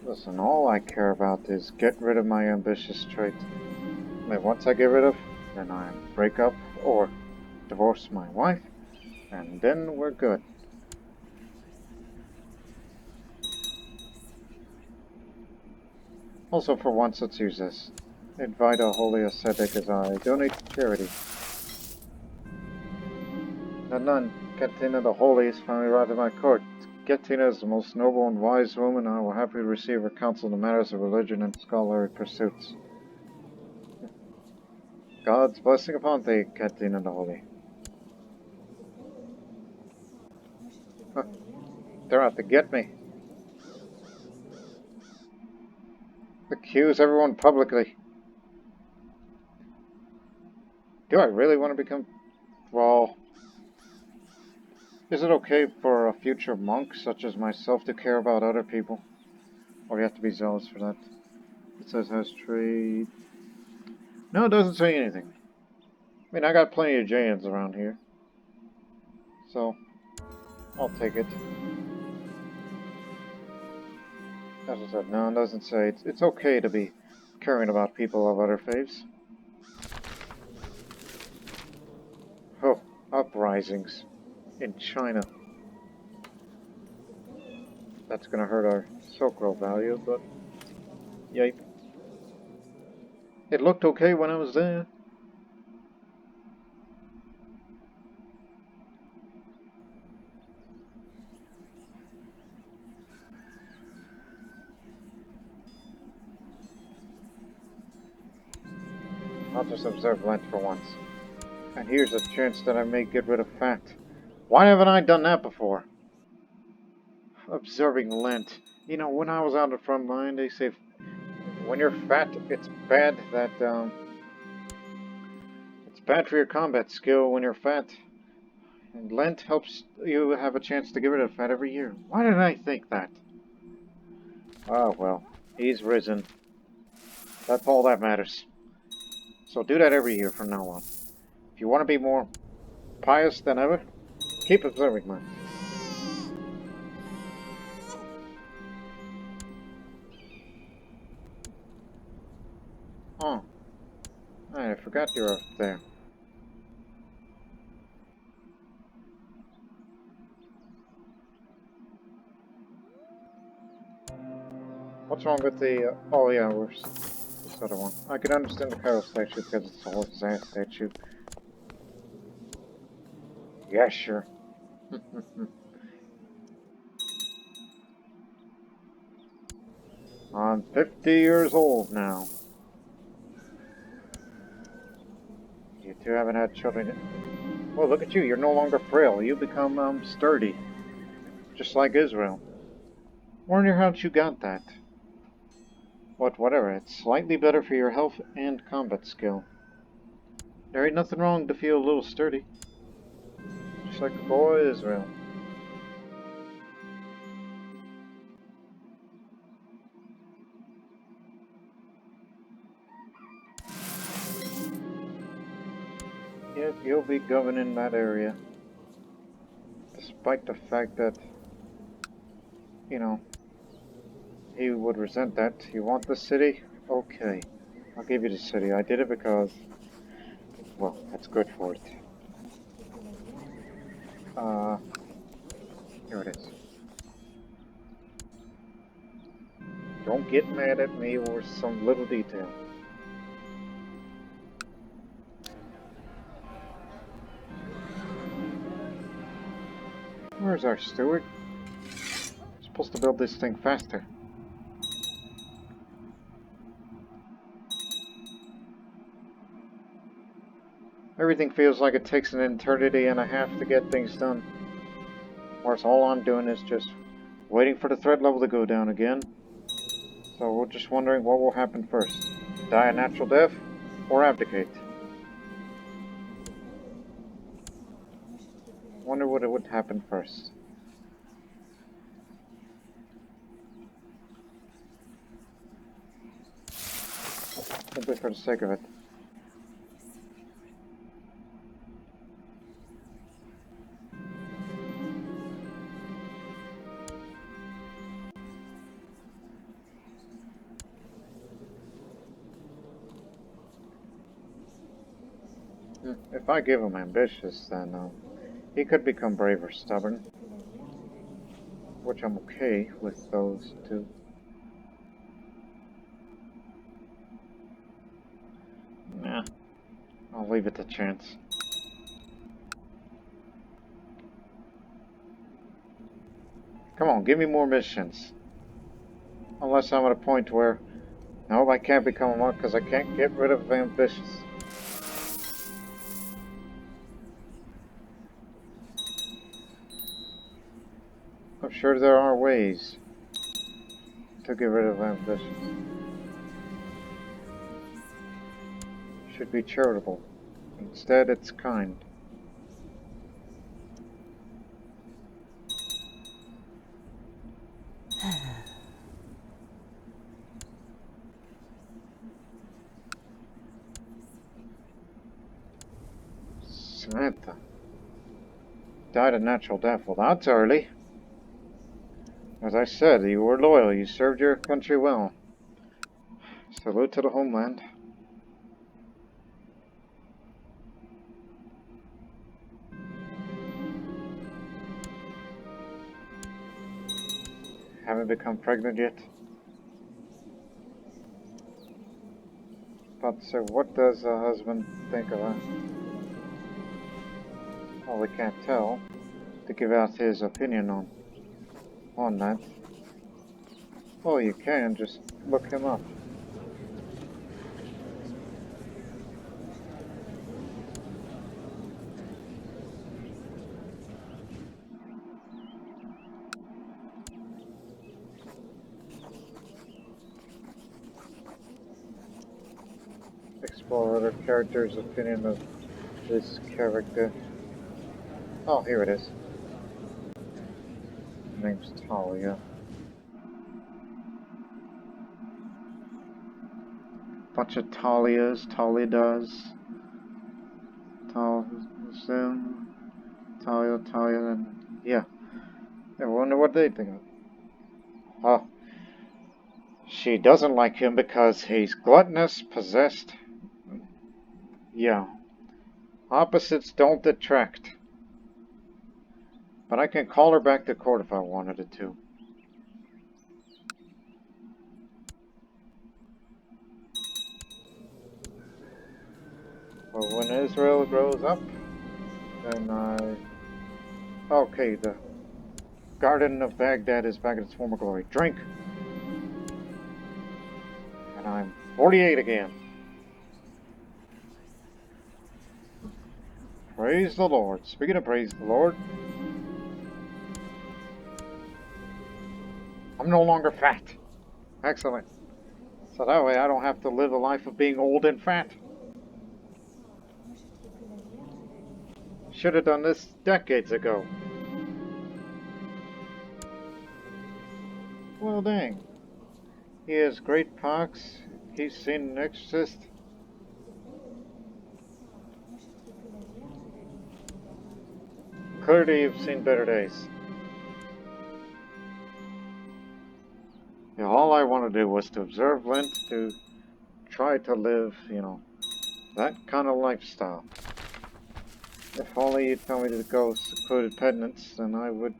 Listen, all I care about is get rid of my ambitious trait. And once I get rid of, then I break up or divorce my wife, and then we're good. Also, for once, let's use this. Invite a holy ascetic as I donate to charity. The nun, Katina the Holy, is finally arrived at my court. Katina is the most noble and wise woman, and I will happily receive her counsel in the matters of religion and scholarly pursuits. God's blessing upon thee, Katina the Holy. Huh. They're out to get me. Accuse everyone publicly. Do I really want to become... Well... Is it okay for a future monk such as myself to care about other people? Or you have to be zealous for that? It says has trade... No, it doesn't say anything. I mean, I got plenty of Jayans around here. So, I'll take it. As I said, no, it doesn't say. It's okay to be caring about people of other faiths. Oh, uprisings in China. That's gonna hurt our Silk Road value, but... Yipe. It looked okay when I was there. I'll just observe Lent for once. And here's a chance that I may get rid of fat. Why haven't I done that before? Observing Lent. You know, when I was on the front line, they say when you're fat, it's bad that, it's bad for your combat skill when you're fat. And Lent helps you have a chance to get rid of fat every year. Why didn't I think that? Oh, well. He's risen. That's all that matters. So do that every year from now on. If you want to be more pious than ever, keep observing Lent. Oh. I forgot you were up there. What's wrong with the... oh yeah, where's this other one? I can understand the Pharaoh statue because it's a horse's ass statue. Yeah, sure. I'm 50 years old now. You two haven't had children yet. Well, look at you. You're no longer frail. You become, sturdy. Just like Israel. Wonder how you got that. But whatever, it's slightly better for your health and combat skill. There ain't nothing wrong to feel a little sturdy. Just like the boy Israel. Yep, you'll be governing that area. Despite the fact that, you know, he would resent that. You want the city? Okay. I'll give you the city. I did it because, well, that's good for it. Here it is. Don't get mad at me over some little detail. Where's our steward? We're supposed to build this thing faster. Everything feels like it takes an eternity and a half to get things done. Whereas all I'm doing is just waiting for the threat level to go down again. So we're just wondering what will happen first. Die a natural death or abdicate? Wonder what it would happen first. Simply for the sake of it. If I give him ambitious, then he could become brave or stubborn. Which I'm okay with those two. Nah, I'll leave it to chance. Come on, give me more missions. Unless I'm at a point where, nope, I can't become a monk because I can't get rid of ambitious. I'm sure there are ways to get rid of ambitions. Should be charitable. Instead, it's kind. Samantha. Died a natural death. Well, that's early. As I said, you were loyal. You served your country well. Salute to the homeland. Haven't become pregnant yet? But so what does a husband think of her? Well, we can't tell. To give out his opinion on that. Well, you can just look him up. Explore other characters' opinion of this character. Oh, here it is. Her name's Talia. Bunch of Talias, Talidas, Talsim, Talia, and yeah. I wonder what they think of it. Oh. She doesn't like him because he's gluttonous, possessed. Yeah. Opposites don't attract. But I can call her back to court if I wanted it to. But when Israel grows up, then okay, the Garden of Baghdad is back in its former glory. Drink! And I'm 48 again. Praise the Lord. Speaking of praise the Lord, I'm no longer fat. Excellent. So that way I don't have to live a life of being old and fat. Should have done this decades ago. Well, dang. He has great pox. He's seen an exorcist. Clearly you've seen better days. Yeah, all I want to do was to observe Lent, to try to live, that kind of lifestyle. If only you'd tell me to go secluded penance, then I would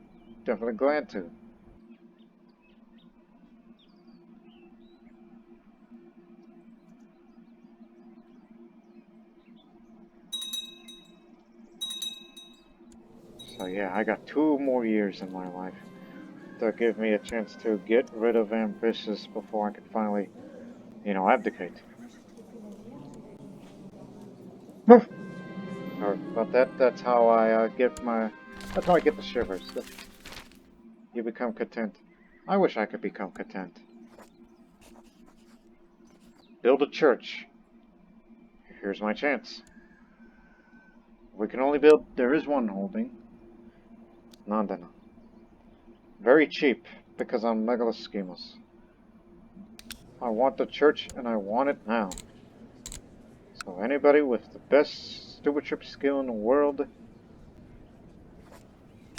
definitely glad to. So yeah, I got 2 more years in my life to give me a chance to get rid of Ambitious before I could finally, abdicate. But that's how I get the shivers. You become content. I wish I could become content. Build a church. Here's my chance. We can only build, there is one holding. Nandana. Very cheap, because I'm megaloschemos. I want the church, and I want it now. So anybody with the best stewardship skill in the world,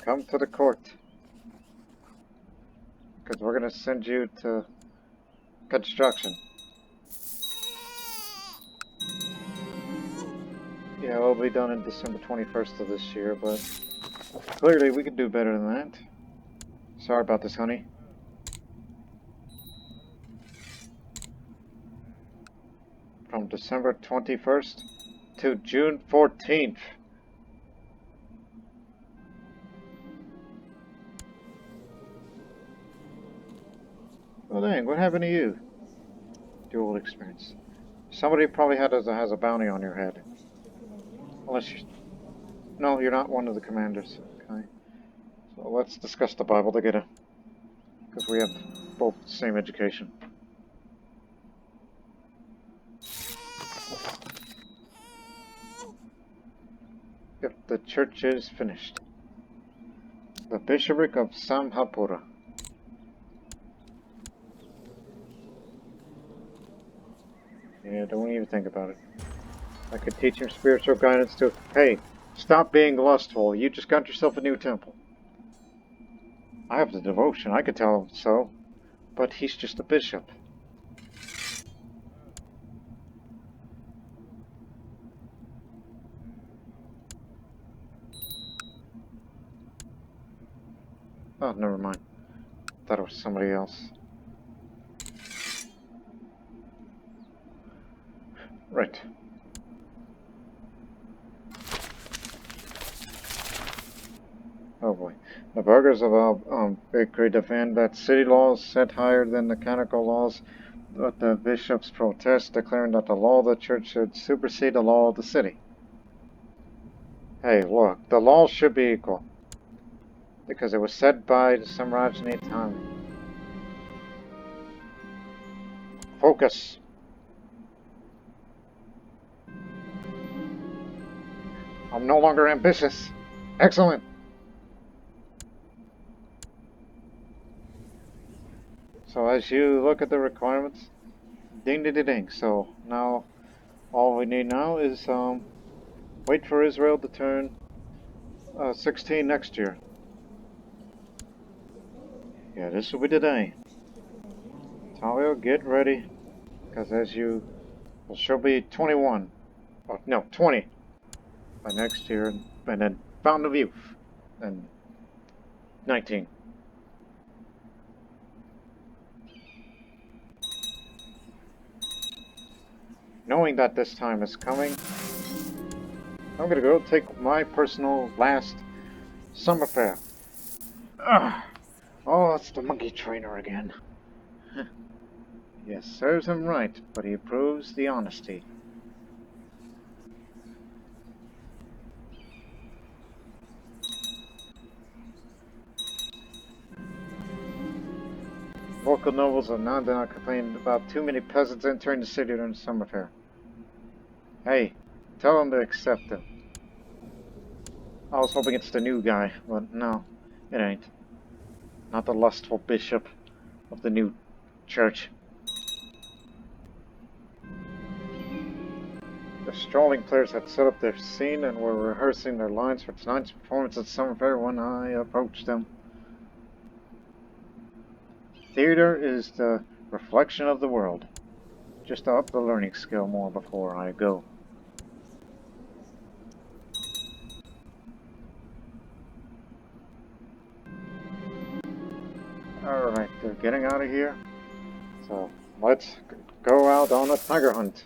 come to the court. Because we're going to send you to construction. Yeah, it'll be done in December 21st of this year, but clearly we could do better than that. Sorry about this, honey. From December 21st to June 14th. Well, dang, what happened to you? Dual experience. Somebody probably has a bounty on your head. Unless you... No, you're not one of the commanders. Okay. So let's discuss the Bible together. Because we have both the same education. If the church is finished. The bishopric of Samhapura. Yeah, don't even think about it. I could teach him spiritual guidance to, hey, stop being lustful. You just got yourself a new temple. I have the devotion. I could tell him so. But he's just a bishop. Oh, never mind. Thought it was somebody else. Right. Oh boy. The burghers of Abdicate defend that city laws set higher than the canonical laws, but the bishops protest, declaring that the law of the church should supersede the law of the city. Hey, look, the laws should be equal. Because it was said by Samrajni Tani. Focus. I'm no longer ambitious. Excellent. So as you look at the requirements, ding ding ding ding. So now, all we need now is wait for Israel to turn 16 next year. Yeah, this will be the day. Talia, get ready, because she'll be 21. Oh, no, 20 by next year, and then Fountain of Youth, and 19. Knowing that this time is coming, I'm gonna go take my personal last summer fair. Ugh. Oh, it's the monkey trainer again. Yes, serves him right, but he approves the honesty. Local nobles of Nandana complained about too many peasants entering the city during the summer fair. Hey, tell them to accept him. I was hoping it's the new guy, but no, it ain't. Not the lustful bishop of the new church. The strolling players had set up their scene and were rehearsing their lines for tonight's performance at Summer Fair when I approached them. Theater is the reflection of the world. Just to up the learning skill more before I go. Alright, they're getting out of here. So, let's go out on a tiger hunt.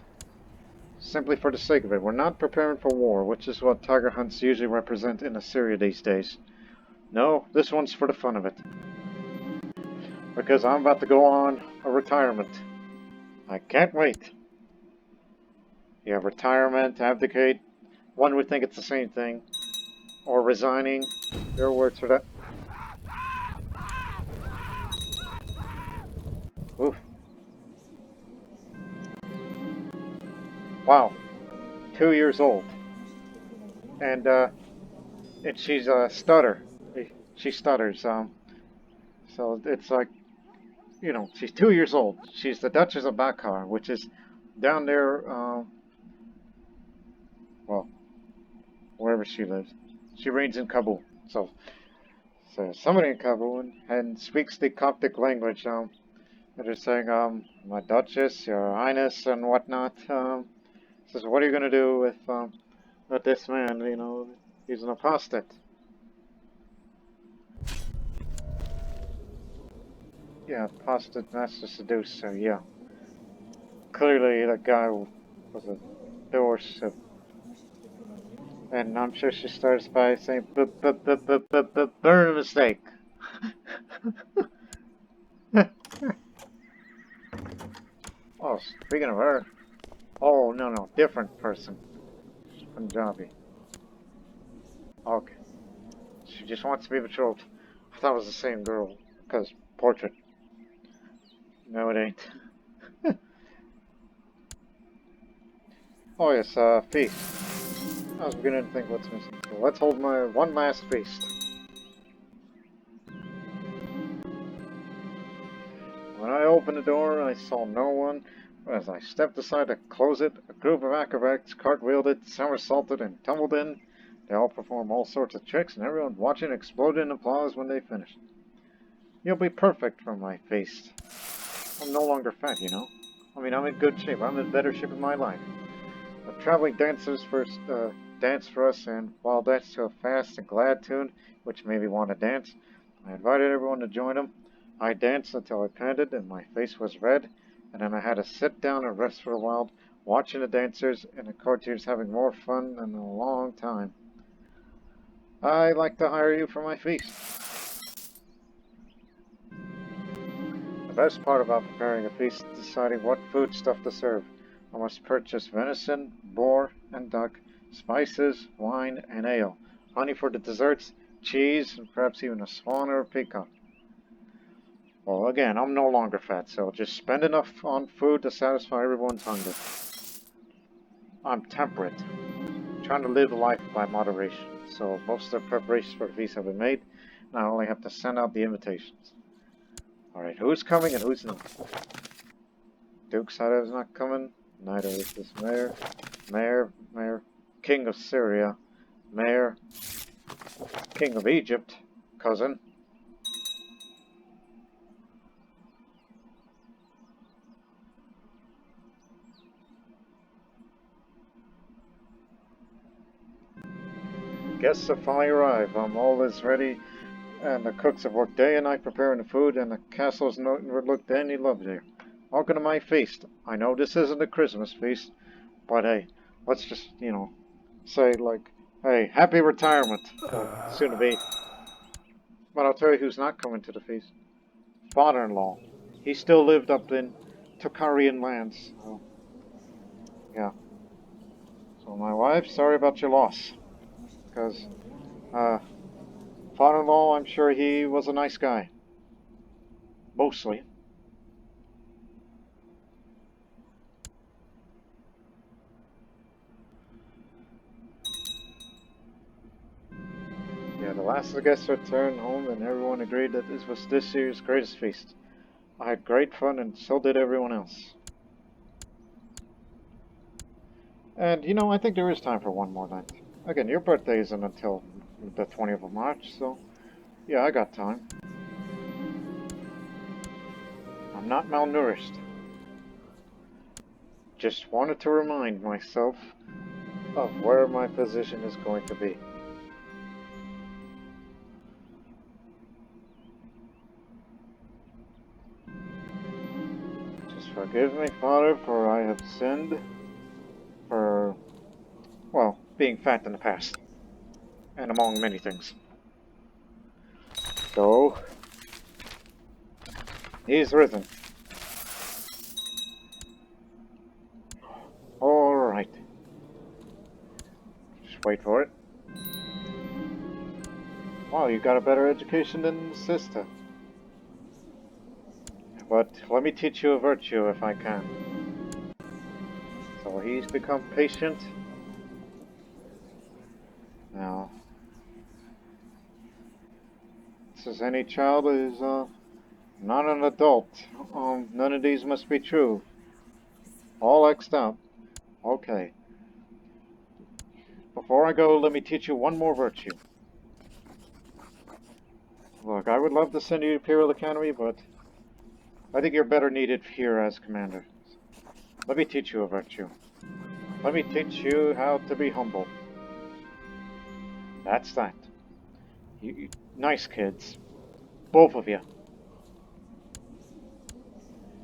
Simply for the sake of it. We're not preparing for war, which is what tiger hunts usually represent in Assyria these days. No, this one's for the fun of it. Because I'm about to go on a retirement. I can't wait. You have retirement, abdicate. One would think it's the same thing. Or resigning. Your words for that. Oof. Wow. 2 years old. And she's a stutter. She stutters. So it's like, you know, she's 2 years old. She's the Duchess of Bakar, which is down there, well, wherever she lives. She reigns in Kabul. So somebody in Kabul and speaks the Coptic language. They're saying, my Duchess, Your Highness, and whatnot. Says, what are you going to do with this man? You know, he's an apostate. Yeah, apostate master seducer, yeah. Clearly, that guy was a doorship. And I'm sure she starts by saying, burn mistake. Oh, speaking of her. Oh, no, different person. Punjabi. Okay. She just wants to be betrothed. I thought it was the same girl, because portrait. No, it ain't. Oh yes, feast. I was beginning to think what's missing. So let's hold my one last feast. When I opened the door, I saw no one. But as I stepped aside to close it, a group of acrobats cartwheeled it, somersaulted, and tumbled in. They all performed all sorts of tricks, and everyone watching exploded in applause when they finished. You'll be perfect for my feast. I'm no longer fat, you know. I mean, I'm in good shape. I'm in better shape in my life. The traveling dancers first danced for us, and while danced to a fast and glad tune, which made me want to dance, I invited everyone to join them. I danced until I panted and my face was red, and then I had to sit down and rest for a while, watching the dancers and the courtiers having more fun than in a long time. I'd like to hire you for my feast. The best part about preparing a feast is deciding what food stuff to serve. I must purchase venison, boar, and duck, spices, wine, and ale, honey for the desserts, cheese, and perhaps even a swan or a peacock. Well, again, I'm no longer fat, so just spend enough on food to satisfy everyone's hunger. I'm temperate, trying to live life by moderation, so most of the preparations for the feast have been made, and I only have to send out the invitations. Alright, who's coming and who's not? Duke Sada is not coming, neither is this mayor, king of Syria, mayor, king of Egypt, cousin. Guests have finally arrived. All is ready, and the cooks have worked day and night preparing the food, and the castle has not looked any lovelier. Welcome to my feast. I know this isn't a Christmas feast, but hey, let's just, you know, say, like, hey, happy retirement. Well, soon to be. But I'll tell you who's not coming to the feast. Father-in-law. He still lived up in Tokharian lands. So, yeah. So my wife, sorry about your loss. Because, father-in-law, I'm sure he was a nice guy. Mostly. Yeah, the last of the guests returned home and everyone agreed that this was this year's greatest feast. I had great fun and so did everyone else. And, you know, I think there is time for one more night. Again, your birthday isn't until the 20th of March, so yeah, I got time. I'm not malnourished. Just wanted to remind myself of where my position is going to be. Just forgive me, Father, for I have sinned. For, well, being fat in the past. And among many things. So, he's risen. Alright. Just wait for it. Wow, you got a better education than the sister. But let me teach you a virtue if I can. So he's become patient. Now, says any child is not an adult. None of these must be true. All X'd out. Okay. Before I go, let me teach you one more virtue. Look, I would love to send you to Imperial Academy, but I think you're better needed here as commander. Let me teach you a virtue. Let me teach you how to be humble. That's that. You nice kids. Both of you.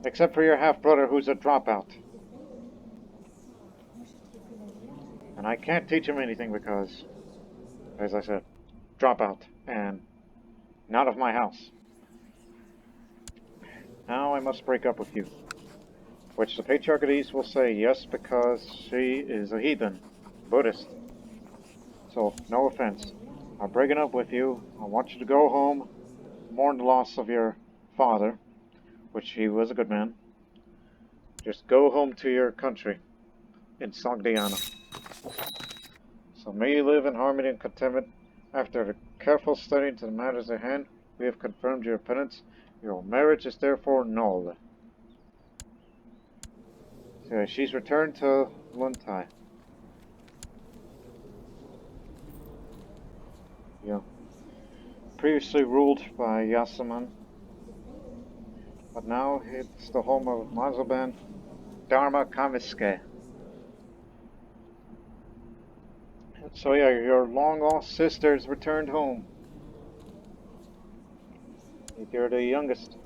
Except for your half-brother who's a dropout. And I can't teach him anything because, as I said, dropout and not of my house. Now I must break up with you. Which the Patriarch of the East will say yes because she is a heathen, Buddhist. So, no offense. I'm breaking up with you. I want you to go home, mourn the loss of your father, which he was a good man. Just go home to your country in Sogdiana. So may you live in harmony and contentment. After a careful study into the matters at hand, we have confirmed your penance. Your marriage is therefore null. So she's returned to Luntai. Yeah. Previously ruled by Yasaman, but now it's the home of Mazaban Dharma Kamiske. So yeah, your long-lost sister's returned home. You're the youngest.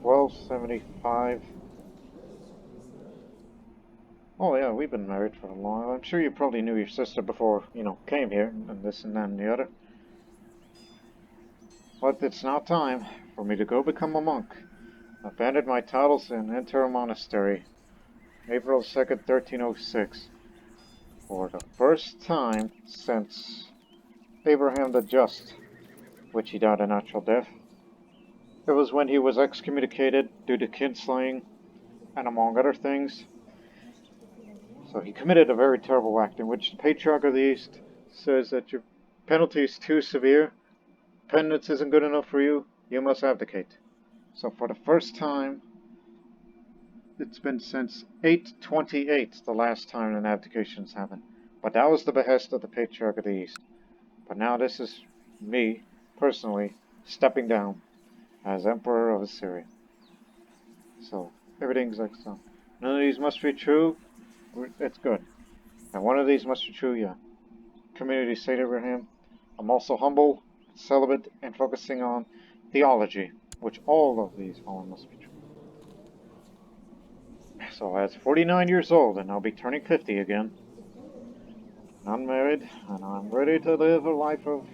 1275. Oh yeah, we've been married for a long while. I'm sure you probably knew your sister before, you know, came here, and this and that and the other. But it's now time for me to go become a monk. Abandon my titles and enter a monastery. April 2nd, 1306. For the first time since Abraham the Just, which he died a natural death. It was when he was excommunicated due to kinslaying, and among other things. So he committed a very terrible act in which the Patriarch of the East says that your penalty is too severe, penance isn't good enough for you, you must abdicate. So for the first time, it's been since 828 the last time an abdication's happened. But that was the behest of the Patriarch of the East. But now this is me, personally, stepping down as Emperor of Assyria. So, everything's like so. None of these must be true, it's good. And one of these must be true, yeah. Community Saint Abraham. I'm also humble, celibate, and focusing on theology, which all of these must be true. So that's 49 years old, and I'll be turning 50 again. Unmarried, and I'm ready to live a life of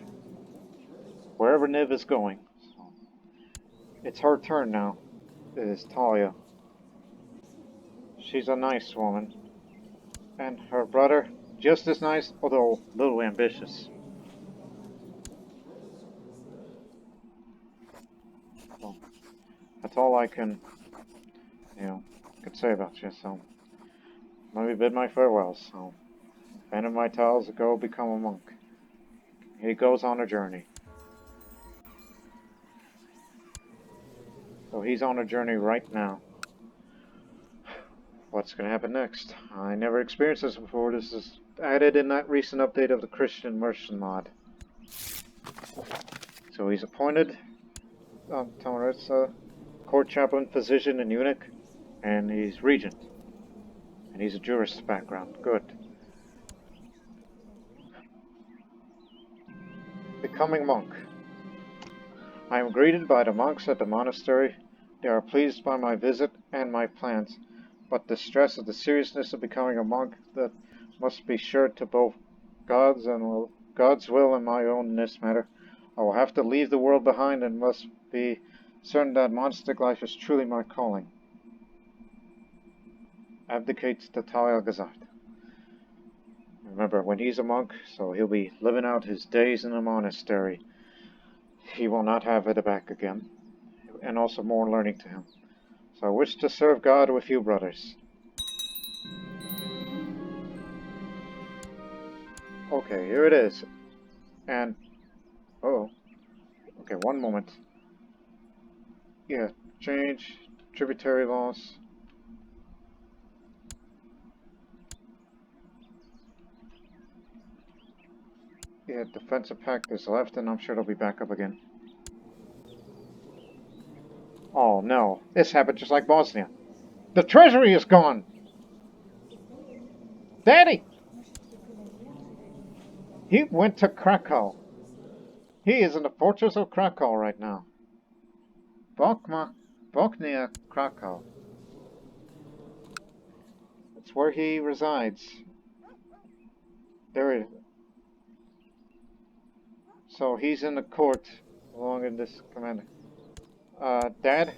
wherever Niv is going. So it's her turn now. It is Talia. She's a nice woman. And her brother, just as nice, although a little ambitious. So that's all I can, could say about you. So let me bid my farewells. So abandon my towels to go become a monk. He goes on a journey. So he's on a journey right now. What's going to happen next? I never experienced this before. This is added in that recent update of the Christian Merchant mod. So he's appointed court chaplain, physician, and eunuch, and he's regent. And he's a jurist background. Good. Becoming monk. I am greeted by the monks at the monastery. They are pleased by my visit and my plans, but the stress of the seriousness of becoming a monk that must be shared to both God's will and my own in this matter. I will have to leave the world behind and must be certain that monastic life is truly my calling. Abdicate to Talia Gazat. Remember, when he's a monk, so he'll be living out his days in a monastery. He will not have it back again, and also more learning to him. So I wish to serve God with you, brothers. Okay, here it is. And, oh, okay, one moment. Yeah, change, tributary laws. Yeah, defensive pact is left, and I'm sure it'll be back up again. Oh no, this happened just like Bosnia. The treasury is gone! Daddy! He went to Krakow. He is in the fortress of Krakow right now. Bosnia, Krakow. That's where he resides. There he is. So he's in the court along in this commander. Dad?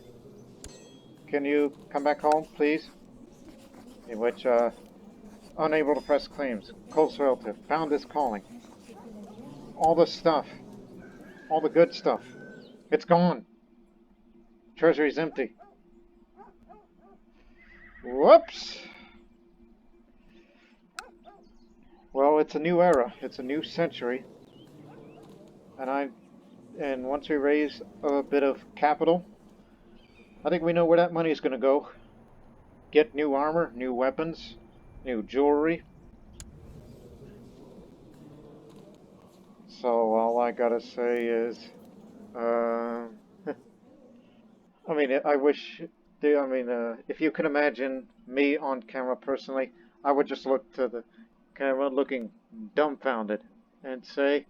Can you come back home, please? In which, unable to press claims. Close relative. Found his calling. All the stuff. All the good stuff. It's gone. Treasury's empty. Whoops! Well, it's a new era. It's a new century. And once we raise a bit of capital, I think we know where that money is going to go. Get new armor, new weapons, new jewelry. So all I gotta say is, I mean, if you can imagine me on camera personally, I would just look to the camera looking dumbfounded and say,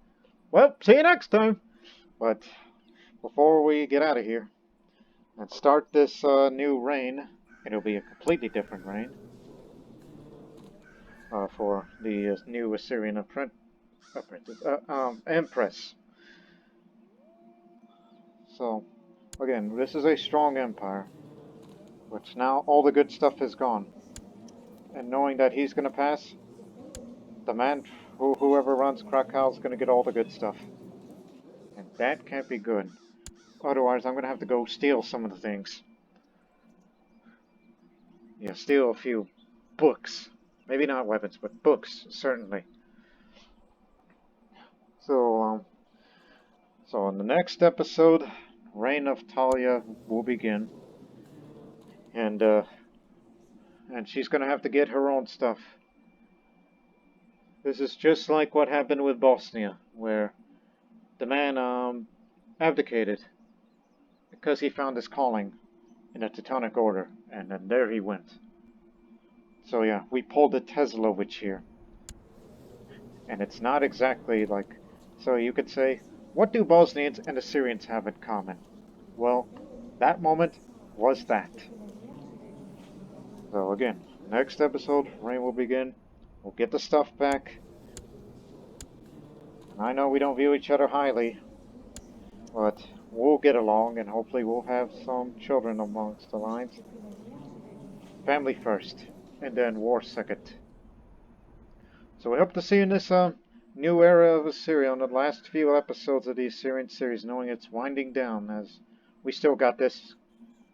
well, see you next time. But before we get out of here and start this new reign, it'll be a completely different reign for the new Assyrian Empress. So, again, this is a strong empire, which now all the good stuff is gone. And knowing that he's going to pass, the man, whoever runs Krakow, is going to get all the good stuff. And that can't be good. Otherwise, I'm going to have to go steal some of the things. Yeah, steal a few books. Maybe not weapons, but books, certainly. So in the next episode, Reign of Talia will begin. And she's going to have to get her own stuff. This is just like what happened with Bosnia, where the man abdicated because he found his calling in a Teutonic order, and then there he went. So yeah, we pulled a Teslovich here. And it's not exactly like... So you could say, what do Bosnians and Assyrians have in common? Well, that moment was that. So again, next episode, reign will begin. We'll get the stuff back. And I know we don't view each other highly, but we'll get along and hopefully we'll have some children amongst the lines. Family first, and then war second. So we hope to see you in this new era of Assyria on the last few episodes of the Assyrian series, knowing it's winding down as we still got this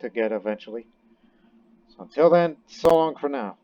to get eventually. So until then, so long for now.